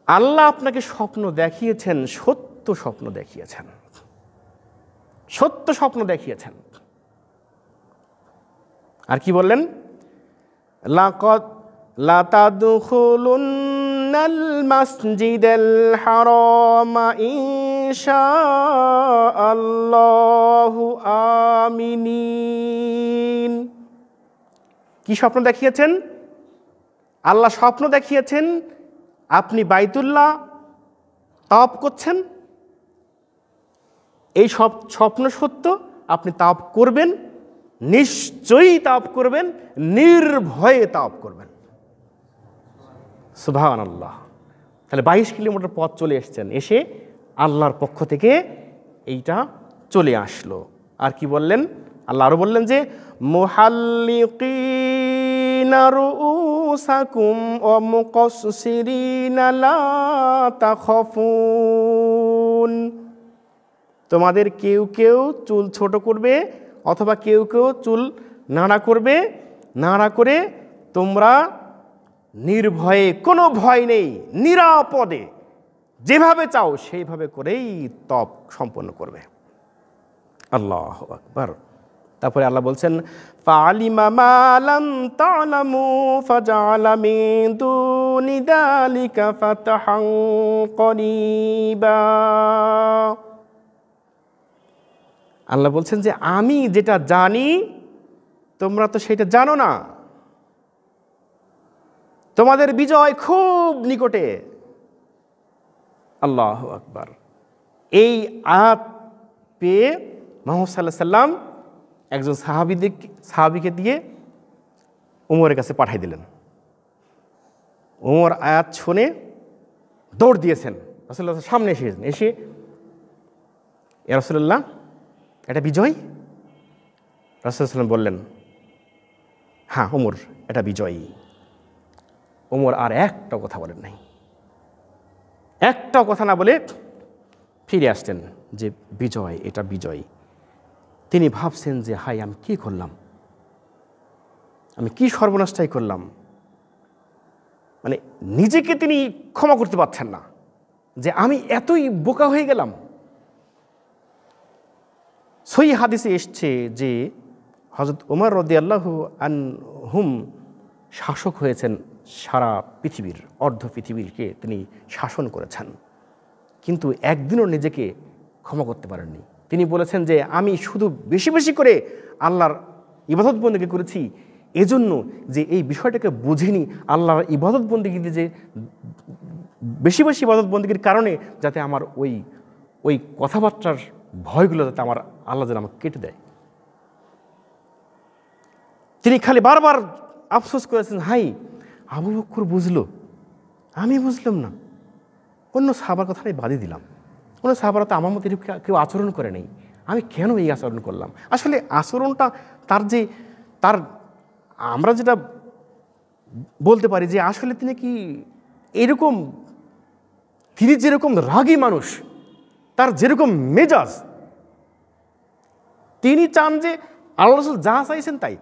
Speaker 1: আল্লাহ আপনাকে স্বপ্ন দেখিয়েছেন সত্য সত্য স্বপ্ন দেখিয়েছেন, সত্য স্বপ্ন দেখিয়েছেন। আর কি বললেন? লাকাদ লাতাদখুলুন্নাল মাসজিদাল হারামা ইনশাআল্লাহু আমিনিন। কি স্বপ্ন দেখিয়েছেন? আল্লাহ স্বপ্ন দেখিয়েছেন আপনি বাইতুল্লাহ তাওয়াফ করছেন, এই সব স্বপ্ন সত্য, আপনি তাওয়াফ করবেন, নিশ্চয়ই তাওয়াফ করবেন, নির্ভয়ে তাওয়াফ করবেন। সুবহানাল্লাহ। তাহলে 22 কিলোমিটার পথ চলে এসেছেন, এসে আল্লাহর পক্ষ থেকে এইটা চলে আসলো। আর কি বললেন? আল্লাহ আরো বললেন যে মুহাল্লিকিনা রুউসাকুম ওয়া মুকাসসিরিনা লা তাখাফুন। তোমাদের কেউ কেউ চুল ছোট করবে অথবা কেউ কেউ চুল নাড়া করবে, নাড়া করে তোমরা নির্ভয়ে, কোনো ভয় নেই, নিরাপদে যেভাবে চাও সেইভাবে করেই তপ সম্পন্ন করবে। আল্লাহু আকবার। তারপরে আল্লাহ বলছেন ফাআলিমা মা লাম তা'লামু ফাজআলা মিন দুনি যালিকা ফাতহান করিবা। আল্লাহ বলছেন যে আমি যেটা জানি তোমরা তো সেটা জানো না, তোমাদের বিজয় খুব নিকটে। আল্লাহু আকবার। এই আয়াত পেয়ে মুহাম্মদ সাল্লাল্লাহু আলাইহি সাল্লাম একজন সাহাবীকে দিয়ে উমরের কাছে পাঠিয়ে দিলেন। উমর আয়াত শুনে দৌড় দিয়েছেন, রাসূলুল্লাহ সামনে এসেছেন, এসে ইয়া রাসূলুল্লাহ এটা বিজয়? রাসূলুল্লাহ সাল্লাল্লাহু আলাইহি ওয়াসাল্লাম বললেন হ্যাঁ উমর এটা বিজয়ী। উমর আর একটা কথা বলেন নাই, একটাও কথা না বলে ফিরে আসতেন যে বিজয়, এটা বিজয়ী। তিনি ভাবছেন যে হাই আমি কি করলাম, আমি কি সর্বনাশটাই করলাম। মানে নিজেকে তিনি ক্ষমা করতে পারছেন না যে আমি এতই বোকা হয়ে গেলাম। সহিহ হাদিসে এসছে যে হযরত ওমর রাদিয়াল্লাহু আনহুম শাসক হয়েছেন, সারা পৃথিবীর, অর্ধ পৃথিবীকে তিনি শাসন করেছেন, কিন্তু একদিনও নিজেকে ক্ষমা করতে পারেননি। তিনি বলেছেন যে আমি শুধু বেশি বেশি করে আল্লাহর ইবাদত বন্দেগী করেছি, এজন্য যে এই বিষয়টাকে বুঝিনি আল্লাহর ইবাদত বন্দেগীতে যে বেশি বেশি ইবাদত বন্দেগীর কারণে যাতে আমার ওই কথাবার্তার ভয়গুলো যাতে আমার আল্লাহ যেন আমাকে কেটে দেয়। তিনি খালি বারবার আফসোস করেছেন হাই আবু বকর বুঝলো, আমি বুঝলাম না। অন্য সাহাবার কথা আমি বাদই দিলাম, অন্য সাহাবারা তো আমার মতো কেউ আচরণ করে নেই, আমি কেন এই আচরণ করলাম? আসলে আচরণটা তার আমরা যেটা বলতে পারি যে আসলে তিনি কি এরকম, তিনি যেরকম রাগী মানুষ, তার যেরকম মেজাজ, তিনি চান যে আল্লাহ রাসূল যা চাইছেন তাই।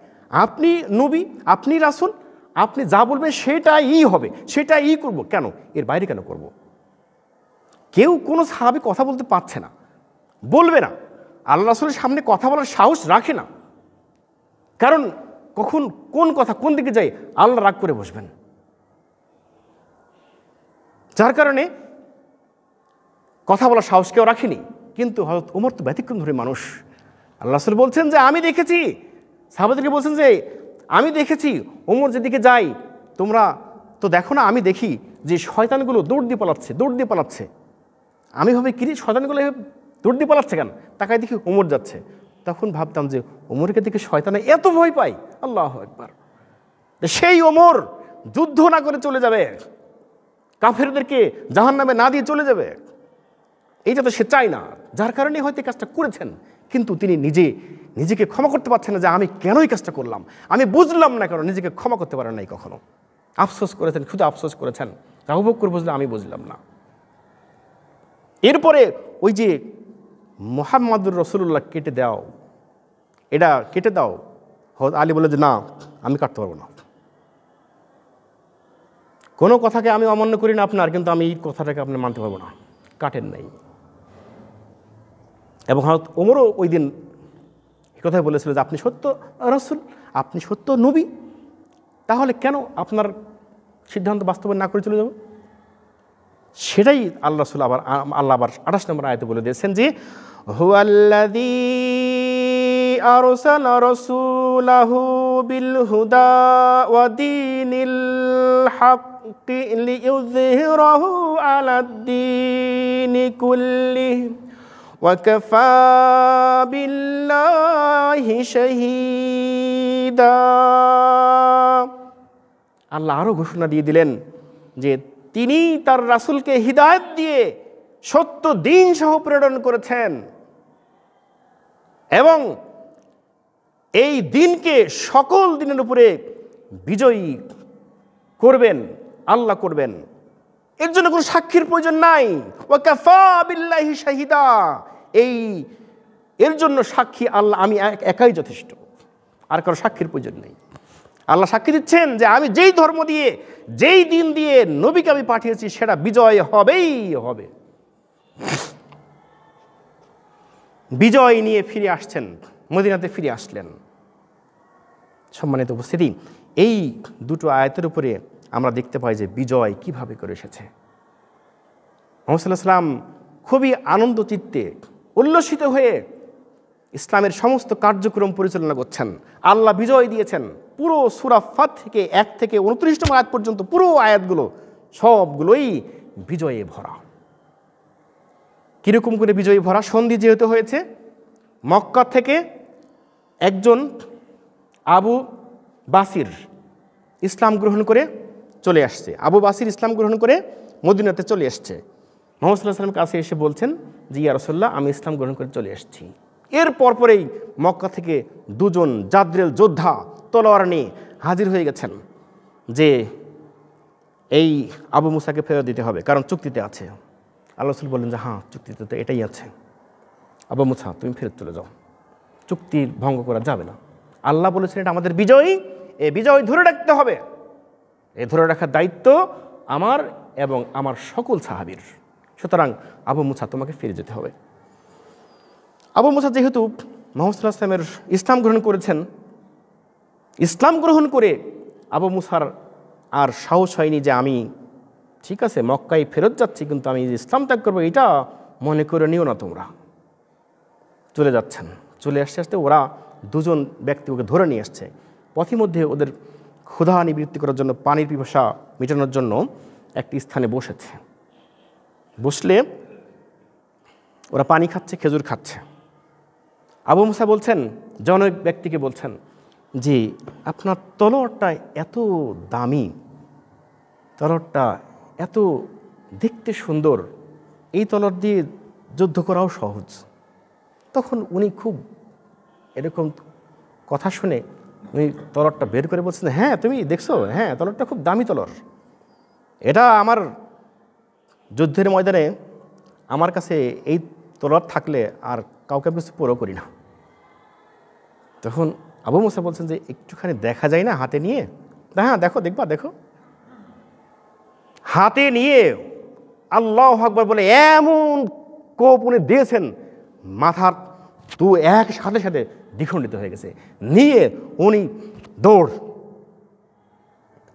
Speaker 1: আপনি নবী, আপনি রাসূল, আপনি যা বলবেন সেটাই হবে, সেটাই করব, কেন এর বাইরে কেন করব? কেউ কোনো সাহাবী কথা বলতে পারছে না, বলবে না, আল্লাহ রাসূলের সামনে কথা বলার সাহস রাখে না, কারণ কখন কোন কথা কোন দিকে যায় আল্লাহ রাগ করে বসবেন। যার কারণে কথা বলার সাহস কেউ রাখেনি। কিন্তু হযরত ওমর তো ব্যতিক্রম ধরে মানুষ। আল্লাহ রাসূল বলছেন যে আমি দেখেছি, সাহাবাদেরকে বলছেন যে আমি দেখেছি ওমর যেদিকে যাই তোমরা তো দেখো না, আমি দেখি যে শয়তানগুলো দৌড় দিয়ে পালাচ্ছে। আমি ভাবি কিরে শয়তানগুলো দৌড় দিয়ে পালাচ্ছে কেন, তাকাই দেখি ওমর যাচ্ছে। তখন ভাবতাম যে ওমরকে দেখে শয়তানে এত ভয় পায়, আল্লাহু আকবার। সেই ওমর যুদ্ধ না করে চলে যাবে, কাফেরদেরকে জাহান্নামে না দিয়ে চলে যাবে, এইটা তো সে চায় না। যার কারণে হয়তো এই কাজটা করেছেন, কিন্তু তিনি নিজেকে ক্ষমা করতে পারছেন না যে আমি কেন এই কাজটা করলাম, আমি বুঝলাম না কেন, নিজেকে ক্ষমা করতে পারেন নাই কখনো। আফসোস করেছেন, শুধু আফসোস করেছেন, আবু বকর বুঝলাম, আমি বুঝলাম না। এরপরে ওই যে মুহাম্মাদুর রাসূলুল্লাহ এটা কেটে দাও, হযরত আলী বলে যে না আমি কাটতে পারবো না, কোনো কথাকে আমি অমান্য করি না আপনার, কিন্তু আমি এই কথাটাকে আপনি মানতে পারবো না, কাটেন নাই। এবং হযরত ওমরও ওই দিন এই কথাই বলেছিল যে আপনি সত্য রাসূল, আপনি সত্য নবী, তাহলে কেন আপনার সিদ্ধান্ত বাস্তবায়ন না করে চলে যাব? সেটাই আল্লাহ রাসূল আবার 28 নম্বর আয়াতে বলে দিয়েছেন যে হুয়াল্লাযী আরসালা রাসূলাহু বিল হুদা ওয়া দীনিল হাক্কি লিইয়ুযহিরাহু আলাদ-দীনি কুল্লিহি ওয়া কাফা বিল্লাহি শাহীদা। আল্লাহ আরও ঘোষণা দিয়ে দিলেন যে তিনি তার রাসূলকে হিদায়াত দিয়ে সত্য দ্বীন সহ প্রেরণ করেছেন এবং এই দ্বীনকে সকল দিনের উপরে বিজয়ী করবেন, আল্লাহ করবেন। এর জন্য কোনো সাক্ষীর প্রয়োজন নাই। ওয়া কাফা বিল্লাহি শাহীদা, এর জন্য সাক্ষী আল্লাহ, আমি একাই যথেষ্ট, আর কারো সাক্ষীর প্রয়োজন নেই। আল্লাহ সাক্ষী দিচ্ছেন যে আমি যেই ধর্ম দিয়ে, যেই দিন দিয়ে নবীকে আমি পাঠিয়েছি সেটা বিজয় হবেই হবে। বিজয় নিয়ে ফিরে আসছেন, মদিনাতে ফিরে আসলেন। সম্মানিত উপস্থিতি, এই দুটো আয়াতের উপরে আমরা দেখতে পাই যে বিজয় কিভাবে করে এসেছে। মুহাম্মদ সাল্লাল্লাহু আলাইহি ওয়াসাল্লাম খুবই আনন্দ চিত্তে উল্লসিত হয়ে ইসলামের সমস্ত কার্যক্রম পরিচালনা করছেন। আল্লাহ বিজয় দিয়েছেন। পুরো সূরা ফাত থেকে 1 থেকে 29 নম্বর আয়াত পর্যন্ত পুরো আয়াতগুলো সবগুলোই বিজয়ে ভরা। কীরকম করে বিজয়ী ভরা? সন্ধি যেহেতু হয়েছে, মক্কা থেকে একজন আবু বাসির ইসলাম গ্রহণ করে চলে আসছে। আবু বাসির ইসলাম গ্রহণ করে মদিনাতে চলে আসছে। মুহাম্মদ সাল্লাল্লাহু আলাইহি ওয়াসাল্লামের কাছে এসে বলছেন যে ইয়া রাসূলুল্লাহ, আমি ইসলাম গ্রহণ করে চলে আসছি। এর পরপরেই মক্কা থেকে দুজন জাদ্রেল যোদ্ধা তলোয়ার নিয়ে হাজির হয়ে গেছেন যে এই আবু মুসাকে ফেরত দিতে হবে, কারণ চুক্তিতে আছে। আল্লাহ রাসূল বললেন যে হ্যাঁ, চুক্তিতে তো এটাই আছে, আবু মুসা তুমি ফেরত চলে যাও, চুক্তির ভঙ্গ করা যাবে না। আল্লাহ বলেছেন এটা আমাদের বিজয়, এই বিজয় ধরে রাখতে হবে। এই ধরে রাখার দায়িত্ব আমার এবং আমার সকল সাহাবীর। সুতরাং আবু মুসা তোমাকে ফিরে যেতে হবে। আবু মুসা যেহেতু মুহাম্মদ সাল্লাল্লাহু আলাইহি ওয়াসাল্লামের ইসলাম গ্রহণ করেছেন, ইসলাম গ্রহণ করে আবু মুসার আর সাহস হয়নি যে আমি ঠিক আছে মক্কায় ফেরত যাচ্ছি, কিন্তু আমি ইসলাম ত্যাগ করবো এটা মনে করে নিও না তোমরা। চলে যাচ্ছেন। চলে আসতে আসতে ওরা দুজন ব্যক্তি ওকে ধরে নিয়ে আসছে। পথিমধ্যে ওদের ক্ষুধা নিবৃত্তি করার জন্য, পানির পিপাসা মেটানোর জন্য একটি স্থানে বসেছে। বসলে ওরা পানি খাচ্ছে, খেজুর খাচ্ছে। আবু মুসা বলছেন, জনৈক ব্যক্তিকে বলছেন যে আপনার তলোয়ারটা এত দামি, তলোয়ারটা এত দেখতে সুন্দর, এই তলোয়ার দিয়ে যুদ্ধ করাও সহজ। তখন উনি খুব এরকম কথা শুনে উনি তলোয়ারটা বের করে বলছেন, হ্যাঁ তুমি দেখছো, হ্যাঁ তলোয়ারটা খুব দামি তলোয়ার, এটা আমার যুদ্ধের ময়দানে আমার কাছে এই তলোয়ার থাকলে আর কাউকে কিছু পুরো করি না। তখন আবু মুসা বলছেন যে একটুখানি দেখা যায় না হাতে নিয়ে? হ্যাঁ দেখো, দেখো। হাতে নিয়ে আল্লাহু আকবার বলে এমন কোপ উনি দিয়েছেন, মাথার এক সাথে সাথে দ্বিখণ্ডিত হয়ে গেছে। নিয়ে উনি দৌড়,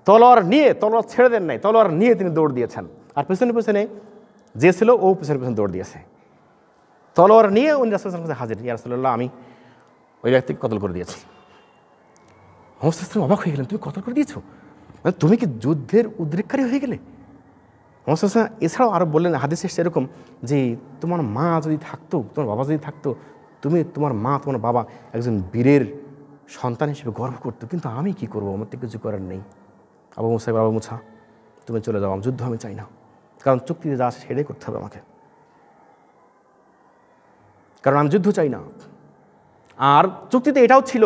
Speaker 1: তলোয়ার নিয়ে, তলোয়ার ছেড়ে দেন নাই, তলোয়ার নিয়ে তিনি দৌড় দিয়েছেন। আর পেছনে পেছনে যে ছিল ও পেছনে পেছনে দৌড় দিয়েছে। তলোয়ার নিয়ে উনি রাসূলুল্লাহ সাল্লাল্লাহু আলাইহি ওয়াসাল্লামের কাছে হাজির। ইয়া রাসূলুল্লাহ, আমি ওই ব্যক্তিকে কতল করে দিয়েছি। মুহাম্মদ সাল্লাল্লাহু আলাইহি ওয়াসাল্লাম অবাক হয়ে গেলেন, তুমি কতল করে দিয়েছো? মানে তুমি কি যুদ্ধের উদ্রেককারী হয়ে গেলে? মুহাম্মদ সাল্লাল্লাহু আলাইহি ওয়াসাল্লাম এছাড়াও আরও বললেন, হাদিসে এসেছে এরকম যে তোমার মা যদি থাকতো, তোমার বাবা যদি থাকতো, তুমি তোমার মা তোমার বাবা একজন বীরের সন্তান হিসেবে গর্ব করতো, কিন্তু আমি কি করবো, আমার তো কিছু করার নেই। আবু মুসা তুমি চলে যাও, যুদ্ধ আমি চাই না, কারণ চুক্তিতে যা আছে সেটাই করতে হবে আমাকে, কারণ আমি যুদ্ধ চাই না। আর চুক্তিতে এটাও ছিল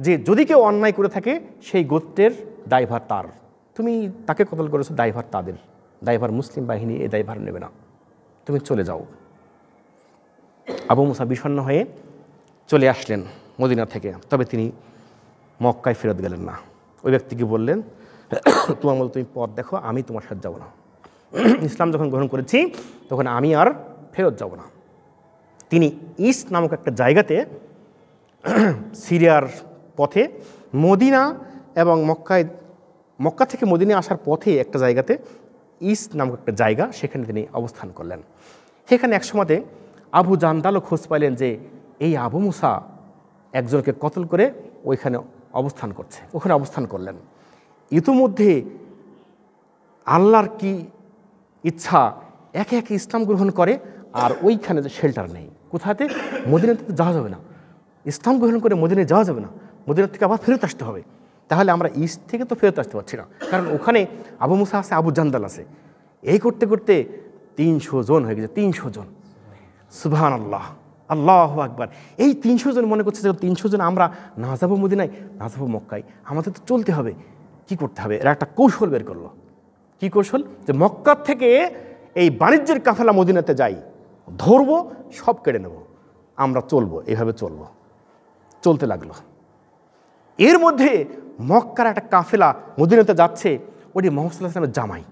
Speaker 1: যে যদি কেউ অন্যায় করে থাকে সেই গোত্রের দায়ভার তার, তুমি তাকে কতল করেছো, দায়ভার তাদের, দায়ভার মুসলিম বাহিনী এই দায়ভার নেবে না, তুমি চলে যাও। আবু মুসা বিষণ্ণ হয়ে চলে আসলেন মদিনা থেকে, তবে তিনি মক্কায় ফেরত গেলেন না। ওই ব্যক্তিকে বললেন, তোমার মতো তুমি পথ দেখো, আমি তোমার সাথে যাব না। ইসলাম যখন গ্রহণ করেছি তখন আমি আর ফেরত যাব না।
Speaker 2: তিনি ইস নামক একটা জায়গাতে সিরিয়ার পথে মদিনা এবং মক্কা থেকে মদিনা আসার পথে একটা জায়গাতে ইস নামক একটা জায়গা, সেখানে তিনি অবস্থান করলেন। সেখানে একসময়তে আবু জান্দালও খোঁজ পাইলেন যে এই আবু মুসা একজনকে কতল করে ওখানে অবস্থান করলেন। ইতিমধ্যে আল্লাহর কি ইচ্ছা, একে একে ইসলাম গ্রহণ করে, আর ওইখানে যে শেল্টার নেই, কোথাতে মদিনাতে যাওয়া যাবে না, ইসলাম গ্রহণ করে মদিনায় যাওয়া যাবে না, মদিনা থেকে আবার ফেরত আসতে হবে। তাহলে আমরা ইস্ট থেকে তো ফেরত আসতে পারছি না, কারণ ওখানে আবু মুসা আছে, আবু জান্দাল আছে। এই করতে করতে 300 জন হয়ে গেছে, 300 জন। সুবহানাল্লাহ, আল্লাহু আকবার। এই 300 জন মনে করছে যে 300 জন আমরা না যাবো মদিনায়, না যাবো মক্কায়, আমাদের তো চলতে হবে। কি করতে হবে? এরা একটা কৌশল বের করলো। কি কৌশল? যে মক্কা থেকে এই বাণিজ্যের কাফেলা মদিনাতে যাই, ধরবো, সব কেড়ে নেব, আমরা চলবো, এইভাবে চলতে লাগলো। এর মধ্যে মক্কার একটা কাফেলা মদিনাতে যাচ্ছে, ওটি মুহাম্মদ সাল্লাল্লাহু আলাইহি ওয়াসাল্লামের জামাই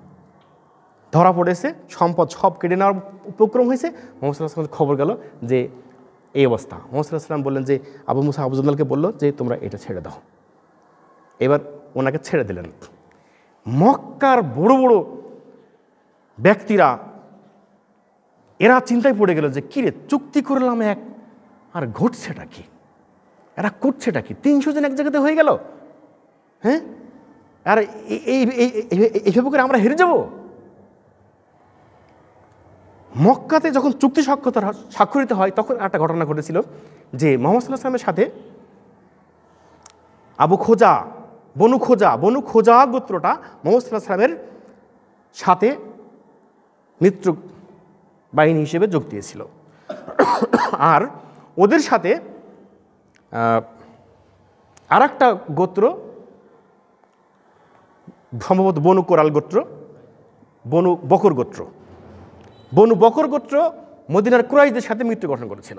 Speaker 2: ধরা পড়েছে, সম্পদ সব কেড়ে নেওয়ার উপক্রম হয়েছে। মুহাম্মদ সাল্লাল্লাহু আলাইহি ওয়াসাল্লামের খবর গেল যে এই অবস্থা। মুহাম্মদ সাল্লাল্লাহু আলাইহি ওয়াসাল্লাম বললেন যে আবু মুসা আবু জান্দালকে বললো যে তোমরা এটা ছেড়ে দাও। এবার ওনাকে ছেড়ে দিলেন। মক্কার বড় বড় ব্যক্তিরা এরা চিন্তায় পড়ে গেল যে কিরে, চুক্তি করলাম এক, আর ঘটছেটা কি, এরা করছেটা কি? 300 জন এক জায়গাতে হয়ে গেল, হ্যাঁ, আর এইভাবে করে আমরা হেরে যাব। মক্কাতে যখন চুক্তি স্বাক্ষরিত হয় তখন একটা ঘটনা ঘটেছিল যে মুহাম্মদ সাল্লাল্লাহু আলাইহি ওয়াসাল্লামের সাথে বনু খোজা গোত্রটা মুহাম্মদ সাল্লাল্লাহু আলাইহি ওয়াসাল্লামের সাথে মিত্র বাহিনী হিসেবে যোগ দিয়েছিল। আর ওদের সাথে আর একটা গোত্র, সম্ভবত বনু কোরাল গোত্র, বনু বকর গোত্র মদিনার কুরাইশদের সাথে মিত্র গঠন করেছিল।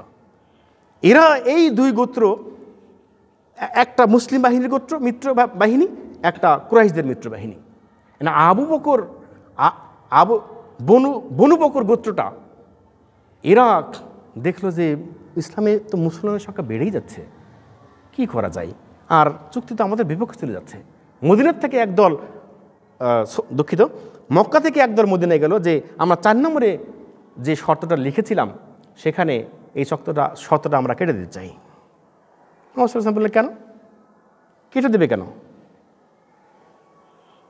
Speaker 2: এরা এই দুই গোত্র, একটা মুসলিম বাহিনীর গোত্র মিত্র বাহিনী, একটা কুরাইশদের মিত্র বাহিনী। না বনু বকর গোত্রটা এরা দেখলো যে ইসলামে তো মুসলমানের সংখ্যা বেড়েই যাচ্ছে, কি করা যায়, আর চুক্তি তো আমাদের বিপক্ষে চলে যাচ্ছে। মদিনার থেকে একদল, দুঃখিত, মক্কা থেকে একদল মদিনায় গেল যে আমরা 4 নম্বরে যে শর্তটা লিখেছিলাম সেখানে এই শর্তটা আমরা কেটে দিতে চাই। মুহাম্মদ সাল্লাল্লাহু আলাইহি ওয়াসাল্লাম বললেন, কেন কেটে দেবে কেন?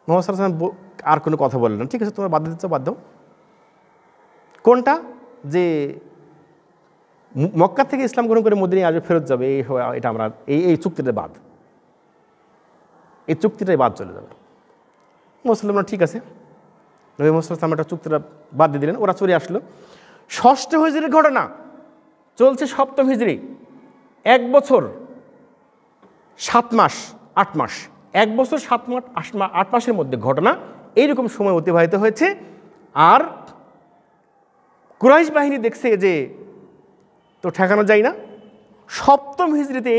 Speaker 2: মুহাম্মদ সাল্লাল্লাহু আলাইহি ওয়াসাল্লাম আর কোনো কথা বললেন না। ঠিক আছে, তোমরা বাদ দিচ্ছ, বাদ দাও। কোনটা? যে মক্কা থেকে ইসলাম গ্রহণ করে মদিনায় আসবে, ফেরত যাবে, এটা আমরা এই চুক্তিটা বাদ, এই চুক্তিটাই বাদ চলে যাবে। মুসলমানরা ঠিক আছে, নবী মুহাম্মদ সাল্লাল্লাহু আলাইহি ওয়াসাল্লাম একটা চুক্তিটা বাদ দিয়ে দিলেন। ওরা চলে আসলো। 6ষ্ঠ হিজরির ঘটনা, চলছে 7ম হিজরি, 1 বছর 7 মাস 8 মাস, 1 বছর 7 মাস 8 মাসের মধ্যে ঘটনা। এইরকম সময় অতিবাহিত হয়েছে। আর কুরাইশ বাহিনী দেখছে যে তো ঠেকানো যায় না। 7ম হিজরিতে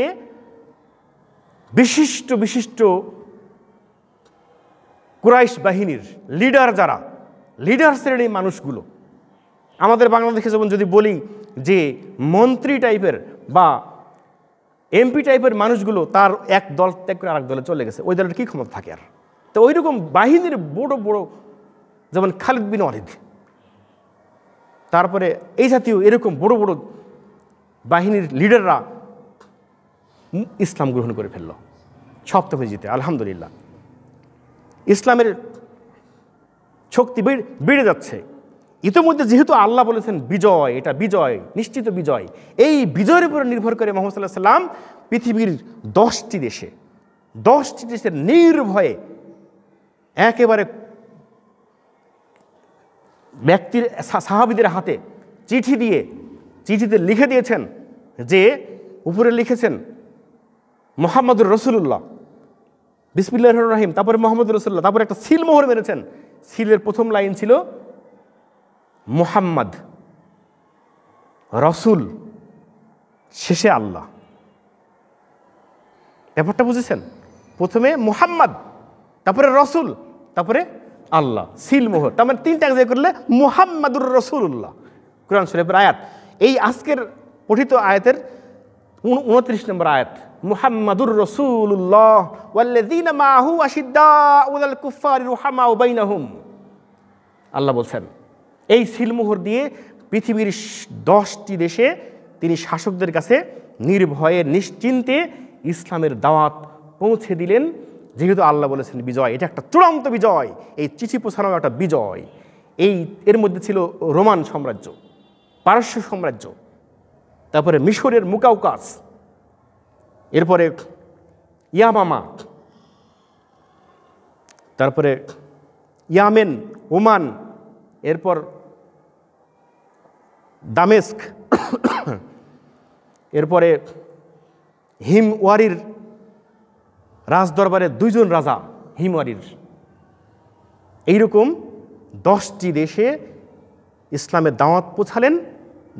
Speaker 2: বিশিষ্ট কুরাইশ বাহিনীর লিডার শ্রেণীর মানুষগুলো, আমাদের বাংলাদেশে যেমন যদি বলি যে মন্ত্রী টাইপের বা এমপি টাইপের মানুষগুলো, তার এক দল ত্যাগ করে আরেক দলে চলে গেছে, ওই দলের কী ক্ষমতা থাকে আর? তো ওই রকম বাহিনীর বড় বড়, যেমন খালিদ বিন ওয়ালিদ, তারপরে এই জাতীয় এরকম বড় বড় বাহিনীর লিডাররা ইসলাম গ্রহণ করে ফেলল 7ম হিজরিতে। আলহামদুলিল্লাহ, ইসলামের শক্তি বেড়ে যাচ্ছে। ইতিমধ্যে যেহেতু আল্লাহ বলেছেন বিজয়, এটা বিজয়, নিশ্চিত বিজয়, এই বিজয়ের উপরে নির্ভর করে মুহাম্মদ সাল্লাল্লাহু আলাইহি ওয়াসাল্লাম পৃথিবীর 10টি দেশের নির্ভয়ে একেবারে ব্যক্তির সাহাবীদের হাতে চিঠিতে লিখে দিয়েছেন, যে উপরে লিখেছেন মুহাম্মদুর রাসূলুল্লাহ, বিসমিল্লাহির রহমানির রহিম, তারপরে মুহাম্মদুর রাসূলুল্লাহ, তারপরে একটা সিল মোহর মেরেছেন। সিলের প্রথম লাইন ছিল মুহাম্মদ, রসুল, শেষে আল্লাহ। ব্যাপারটা বুঝেছেন? প্রথমে মুহাম্মদ, তারপরে রসুল, তারপরে আল্লাহ, সিল মোহর। তার মানে 3টা এক জায়গায় করলে মুহাম্মাদুর রাসূলুল্লাহ, কোরআন শরীফের আয়াত। এই আজকের পঠিত আয়াতের 29 নম্বর আয়াত, মুহাম্মাদুর রাসূলুল্লাহ ওয়াল্লাযীনা মাআহু আশিদ্দাউ আলাল কুফফারি রুহামাউ বাইনাহুম। আল্লাহ বলছেন এই সিলমোহর দিয়ে পৃথিবীর 10টি দেশে তিনি শাসকদের কাছে নির্ভয়ে নিশ্চিন্তে ইসলামের দাওয়াত পৌঁছে দিলেন। যেহেতু আল্লাহ বলেছেন বিজয়, এটা একটা চূড়ান্ত বিজয়, এই চিঠি পৌঁছানো একটা বিজয়। এর মধ্যে ছিল রোমান সাম্রাজ্য, পারস্য সাম্রাজ্য, তারপরে মিশরের মুকাউকাস, এরপরে ইয়ামামা, তারপরে ইয়ামেন, ওমান, এরপর দামেস্ক, এরপরে হিমওয়ারির রাজদরবারের 2 জন রাজা হিমওয়ারির। এইরকম 10টি দেশে ইসলামের দাওয়াত পৌঁছালেন,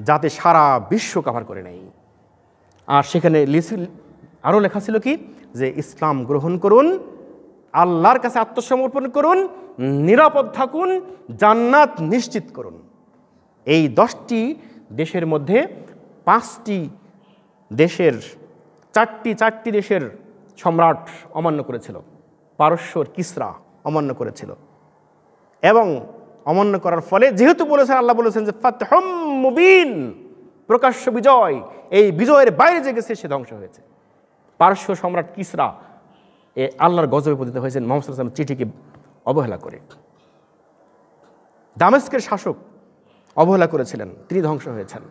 Speaker 2: যাতে সারা বিশ্ব কভার করে নেয়। আর সেখানে আরও লেখা ছিল কি, যে ইসলাম গ্রহণ করুন, আল্লাহর কাছে আত্মসমর্পণ করুন, নিরাপদ থাকুন, জান্নাত নিশ্চিত করুন। এই 10টি দেশের মধ্যে 5টি দেশের 4টি দেশের সম্রাট অমান্য করেছিল। পারস্যর কিসরা অমান্য করেছিল, এবং অমান্য করার ফলে যেহেতু বলেছেন, আল্লাহ বলেছেন যে ফাতহুম মুবিন, প্রকাশ্য বিজয়, এই বিজয়ের বাইরে যে গেছে সে ধ্বংস হয়েছে। পারস্য সম্রাট কিসরা আল্লাহর গজবে পতিত হয়েছেন মুহাম্মদ সাল্লাল্লাহু আলাইহি ওয়াসাল্লাম চিঠিকে অবহেলা করে। দামেস্কের শাসক অবহেলা করেছিলেন, তিনি ধ্বংস হয়েছেন।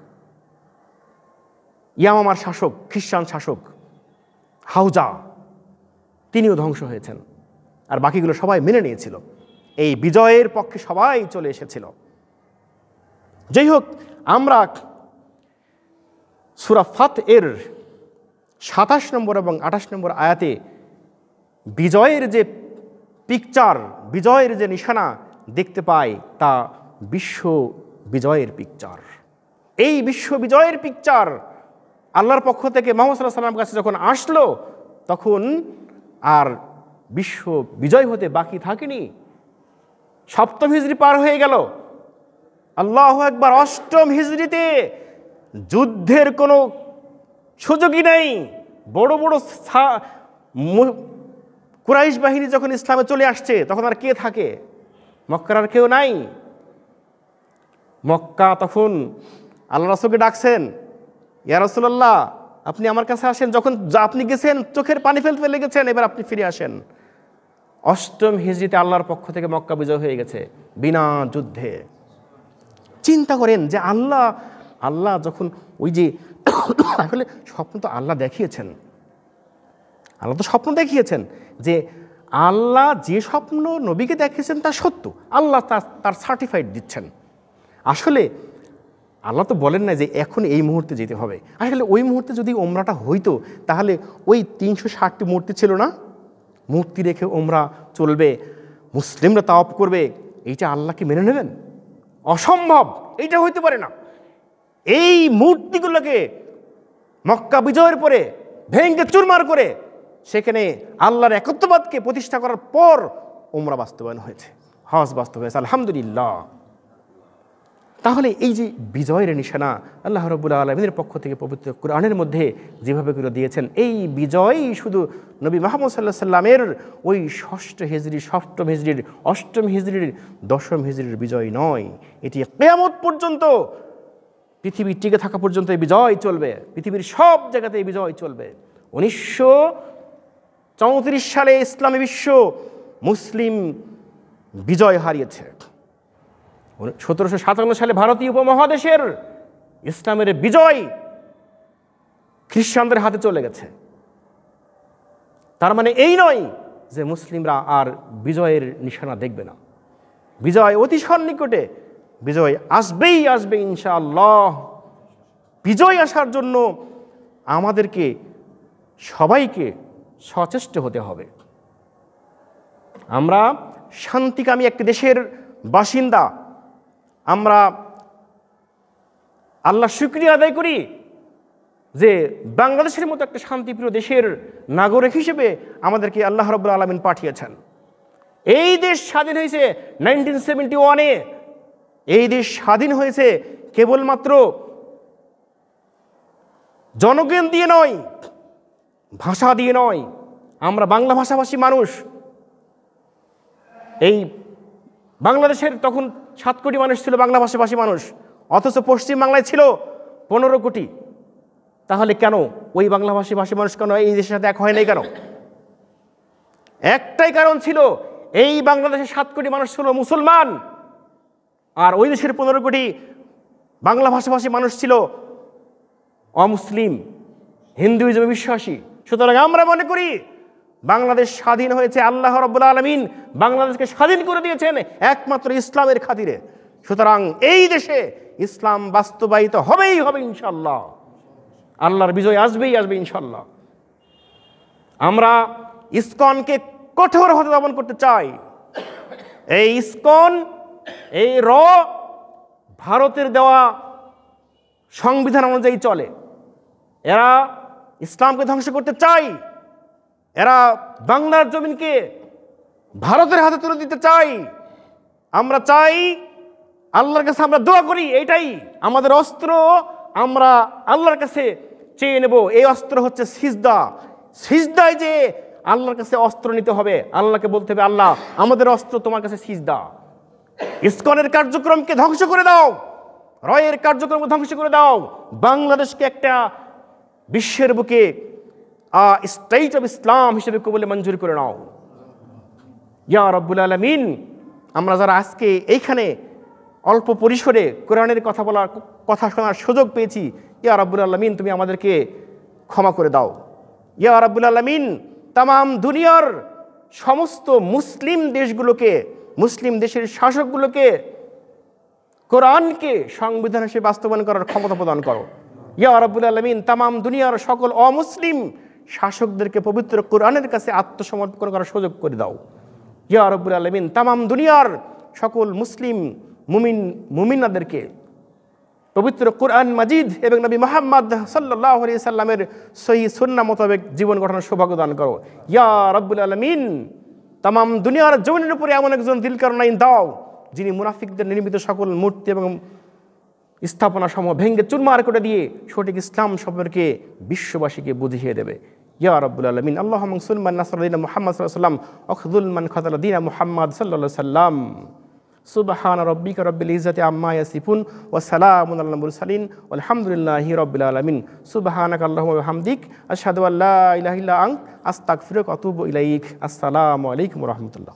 Speaker 2: ইয়ামামার শাসক, খ্রিস্টান শাসক হাউজা, তিনিও ধ্বংস হয়েছেন। আর বাকিগুলো সবাই মেনে নিয়েছিল, এই বিজয়ের পক্ষে সবাই চলে এসেছিল। যাই হোক, আমরা সূরা ফাত এর 27 নম্বর এবং 28 নম্বর আয়াতে বিজয়ের যে পিকচার, বিজয়ের যে নিশানা দেখতে পাই, তা বিশ্ব বিজয়ের পিকচার। এই বিশ্ব বিজয়ের পিকচার আল্লাহর পক্ষ থেকে মুহাম্মদ সাল্লাল্লাহু আলাইহি ওয়াসাল্লামের কাছে যখন আসলো, তখন আর বিশ্ব বিজয় হতে বাকি থাকেনি। 7ম হিজরি পার হয়ে গেল, আল্লাহু আকবার। 8ম হিজরিতে যুদ্ধের কোনো সুযোগই নেই। বড় বড় কুরাইশ বাহিনী যখন ইসলামে চলে আসছে, তখন আর কে থাকে? মক্কার আর কেউ নাই। মক্কা তখন আল্লাহ রাসূলকে ডাকছেন, ইয়া রাসূলুল্লাহ, আপনি আমার কাছে আসেন। যখন আপনি গেছেন, চোখের পানি ফেলতে লেগেছেন, এবার আপনি ফিরে আসেন। 8ম হিজরিতে আল্লাহর পক্ষ থেকে মক্কা বিজয় হয়ে গেছে বিনা যুদ্ধে। চিন্তা করেন যে আল্লাহ যখন ওই যে আসলে স্বপ্ন তো আল্লাহ দেখিয়েছেন, আল্লাহ তো স্বপ্ন দেখিয়েছেন, যে আল্লাহ যে স্বপ্ন নবীকে দেখিয়েছেন তা সত্য, আল্লাহ তার সার্টিফাইড দিচ্ছেন। আসলে আল্লাহ তো বলেন না যে এখন এই মুহূর্তে যেতে হবে। আসলে ওই মুহূর্তে যদি ওমরাটা হইতো, তাহলে ওই 360টি মূর্তি ছিল না, মূর্তি রেখে ওমরা চলবে, মুসলিমরা তাওয়াফ করবে, এইটা আল্লাহকে মেনে নেবেন? অসম্ভব, এইটা হইতে পারে না। এই মূর্তিগুলোকে মক্কা বিজয়ের পরে ভেঙে চুরমার করে সেখানে আল্লাহর একত্ববাদকে প্রতিষ্ঠা করার পর ওমরা বাস্তবায়ন হয়েছে, হজ বাস্তবায়ন হয়েছে, আলহামদুলিল্লাহ। তাহলে এই যে বিজয়ের নিশানা আল্লাহ রাব্বুল আলামিনের পক্ষ থেকে পবিত্র কোরআনের মধ্যে যেভাবে করে দিয়েছেন, এই বিজয় শুধু নবী মুহাম্মদ সাল্লাল্লাহু আলাইহি সাল্লামের ওই 6ষ্ঠ হিজরি, 7ম হিজরির, 8ম হিজরির, 10ম হিজরির বিজয় নয়। এটি কিয়ামত পর্যন্ত, পৃথিবী টিকে থাকা পর্যন্ত এই বিজয় চলবে, পৃথিবীর সব জায়গাতে এই বিজয় চলবে। 1934 সালে ইসলামী বিশ্ব মুসলিম বিজয় হারিয়েছে। 1757 সালে ভারতীয় উপমহাদেশের ইসলামের বিজয় খ্রিস্টানদের হাতে চলে গেছে। তার মানে এই নয় যে মুসলিমরা আর বিজয়ের নিশানা দেখবে না। বিজয় অতি সন্নিকটে, বিজয় আসবেই আসবে ইনশাআল্লাহ। বিজয় আসার জন্য আমাদেরকে সবাইকে সচেষ্ট হতে হবে। আমরা শান্তিকামী একটি দেশের বাসিন্দা, আমরা আল্লাহ শুকরিয়া আদায় করি যে বাংলাদেশের মতো একটা শান্তিপ্রিয় দেশের নাগরিক হিসেবে আমাদেরকে আল্লাহ রাব্বুল আলামিন পাঠিয়েছেন। এই দেশ স্বাধীন হয়েছে 1971-এ। এই দেশ স্বাধীন হয়েছে কেবলমাত্র জনজ্ঞান দিয়ে নয়, ভাষা দিয়ে নয়। আমরা বাংলা ভাষাভাষী মানুষ। এই বাংলাদেশের তখন 7 কোটি মানুষ ছিল বাংলা ভাষাভাষী মানুষ, অথচ পশ্চিম বাংলায় ছিল 15 কোটি। তাহলে কেন ওই বাংলা ভাষী মানুষ কেন এই দেশের সাথে এক হয় নাই কেন? একটাই কারণ ছিল, এই বাংলাদেশের 7 কোটি মানুষ ছিল মুসলমান, আর ওই দেশের 15 কোটি বাংলা ভাষাভাষী মানুষ ছিল অমুসলিম, হিন্দুইজমে বিশ্বাসী। সুতরাং আমরা মনে করি বাংলাদেশ স্বাধীন হয়েছে আল্লাহ রাব্বুল আলামিন বাংলাদেশকে স্বাধীন করে দিয়েছেন একমাত্র ইসলামের খাতিরে। সুতরাং এই দেশে ইসলাম বাস্তবায়িত হবেই হবে ইনশাআল্লাহ। আল্লাহর বিজয় আসবেই আসবে ইনশাআল্লাহ। আমরা ইসকনকে কঠোর হাতে দমন করতে চাই। এই ইসকন, এই ভারতের দেওয়া সংবিধান অনুযায়ী চলে। এরা ইসলামকে ধ্বংস করতে চায়। এরা বাংলার জমিনকে ভারতের হাতে তুলে দিতে চাই। আমরা চাই, আল্লাহর কাছে আমরা দোয়া করি, এইটাই আমাদের অস্ত্র। আমরা আল্লাহর কাছে চেয়ে নেব, এই অস্ত্র হচ্ছে সিজদা। সিজদায় যে আল্লাহর কাছে অস্ত্র নিতে হবে, আল্লাহকে বলতে হবে, আল্লাহ আমাদের অস্ত্র তোমার কাছে সিজদা। ইসকনের কার্যক্রমকে ধ্বংস করে দাও, রয়ের কার্যক্রমকে ধ্বংস করে দাও। বাংলাদেশকে একটা বিশ্বের বুকে স্টেট অফ ইসলাম হিসেবে কবুলে মঞ্জুর করে নাও ইয়া রাব্বুল আলামিন। আমরা যারা আজকে এইখানে অল্প পরিসরে কোরআনের কথা শোনার সুযোগ পেয়েছি, ইয়া রাব্বুল আলামিন তুমি আমাদেরকে ক্ষমা করে দাও। ইয়া রাব্বুল আলামিন তামাম দুনিয়ার সমস্ত মুসলিম দেশগুলোকে, মুসলিম দেশের শাসকগুলোকে কোরআনকে সংবিধান হিসেবে বাস্তবায়ন করার ক্ষমতা প্রদান করো। ইয়া রাব্বুল আলামিন তামাম দুনিয়ার সকল অমুসলিম শাসকদেরকে পবিত্র কোরআনের কাছে আত্মসমর্পণ করার সুযোগ করে দাও। ইয়া রাব্বুল আলামিন তামাম দুনিয়ার সকল মুসলিম মুমিনাদেরকে পবিত্র কোরআন মাজিদ এবং নবী মুহাম্মদ সাল্লাল্লাহু আলাইহি সাল্লামের সহিহ সুন্নাহ মোতাবেক জীবন গঠনের সৌভাগ্য দান করো। ইয়া রাব্বুল আলামিন তামাম দুনিয়ার জমিনের উপরে এমন একজন দিলকার নাইন দাও, যিনি মুনাফিকদের নির্মিত সকল মূর্তি এবং স্থাপনা সমূহ ভেঙ্গে চুরমার করে দিয়ে সঠিক ইসলাম সম্পর্কে বিশ্ববাসীকে বুঝিয়ে দেবে। ইয়া রাব্বুল আলামিন আল্লাহুম্মা সুলমান নাসরুদ্দিন মুহাম্মদ সাল্লাল্লাহু আলাইহি ওয়াসাল্লাম ওয়াখযুল মান খাযালা দীন মুহাম্মদ সাল্লাল্লাহু আলাইহি ওয়াসাল্লাম। সুবহানা রাব্বিকা রাব্বিল ইজ্জাতি আম্মা ইয়াসিফুন ওয়া সালামুন আলাল মুরসালিন ওয়ালহামদুলিল্লাহি রাব্বিল আলামিন। সুবহানাকা আল্লাহুম্মা ওয়া বিহামদিক আশহাদু আল্লা ইলাহা ইল্লা আনতা আস্তাগফিরুকা ওয়া আতুবু ইলাইক। আসসালামু আলাইকুম ওয়া রাহমাতুল্লাহ।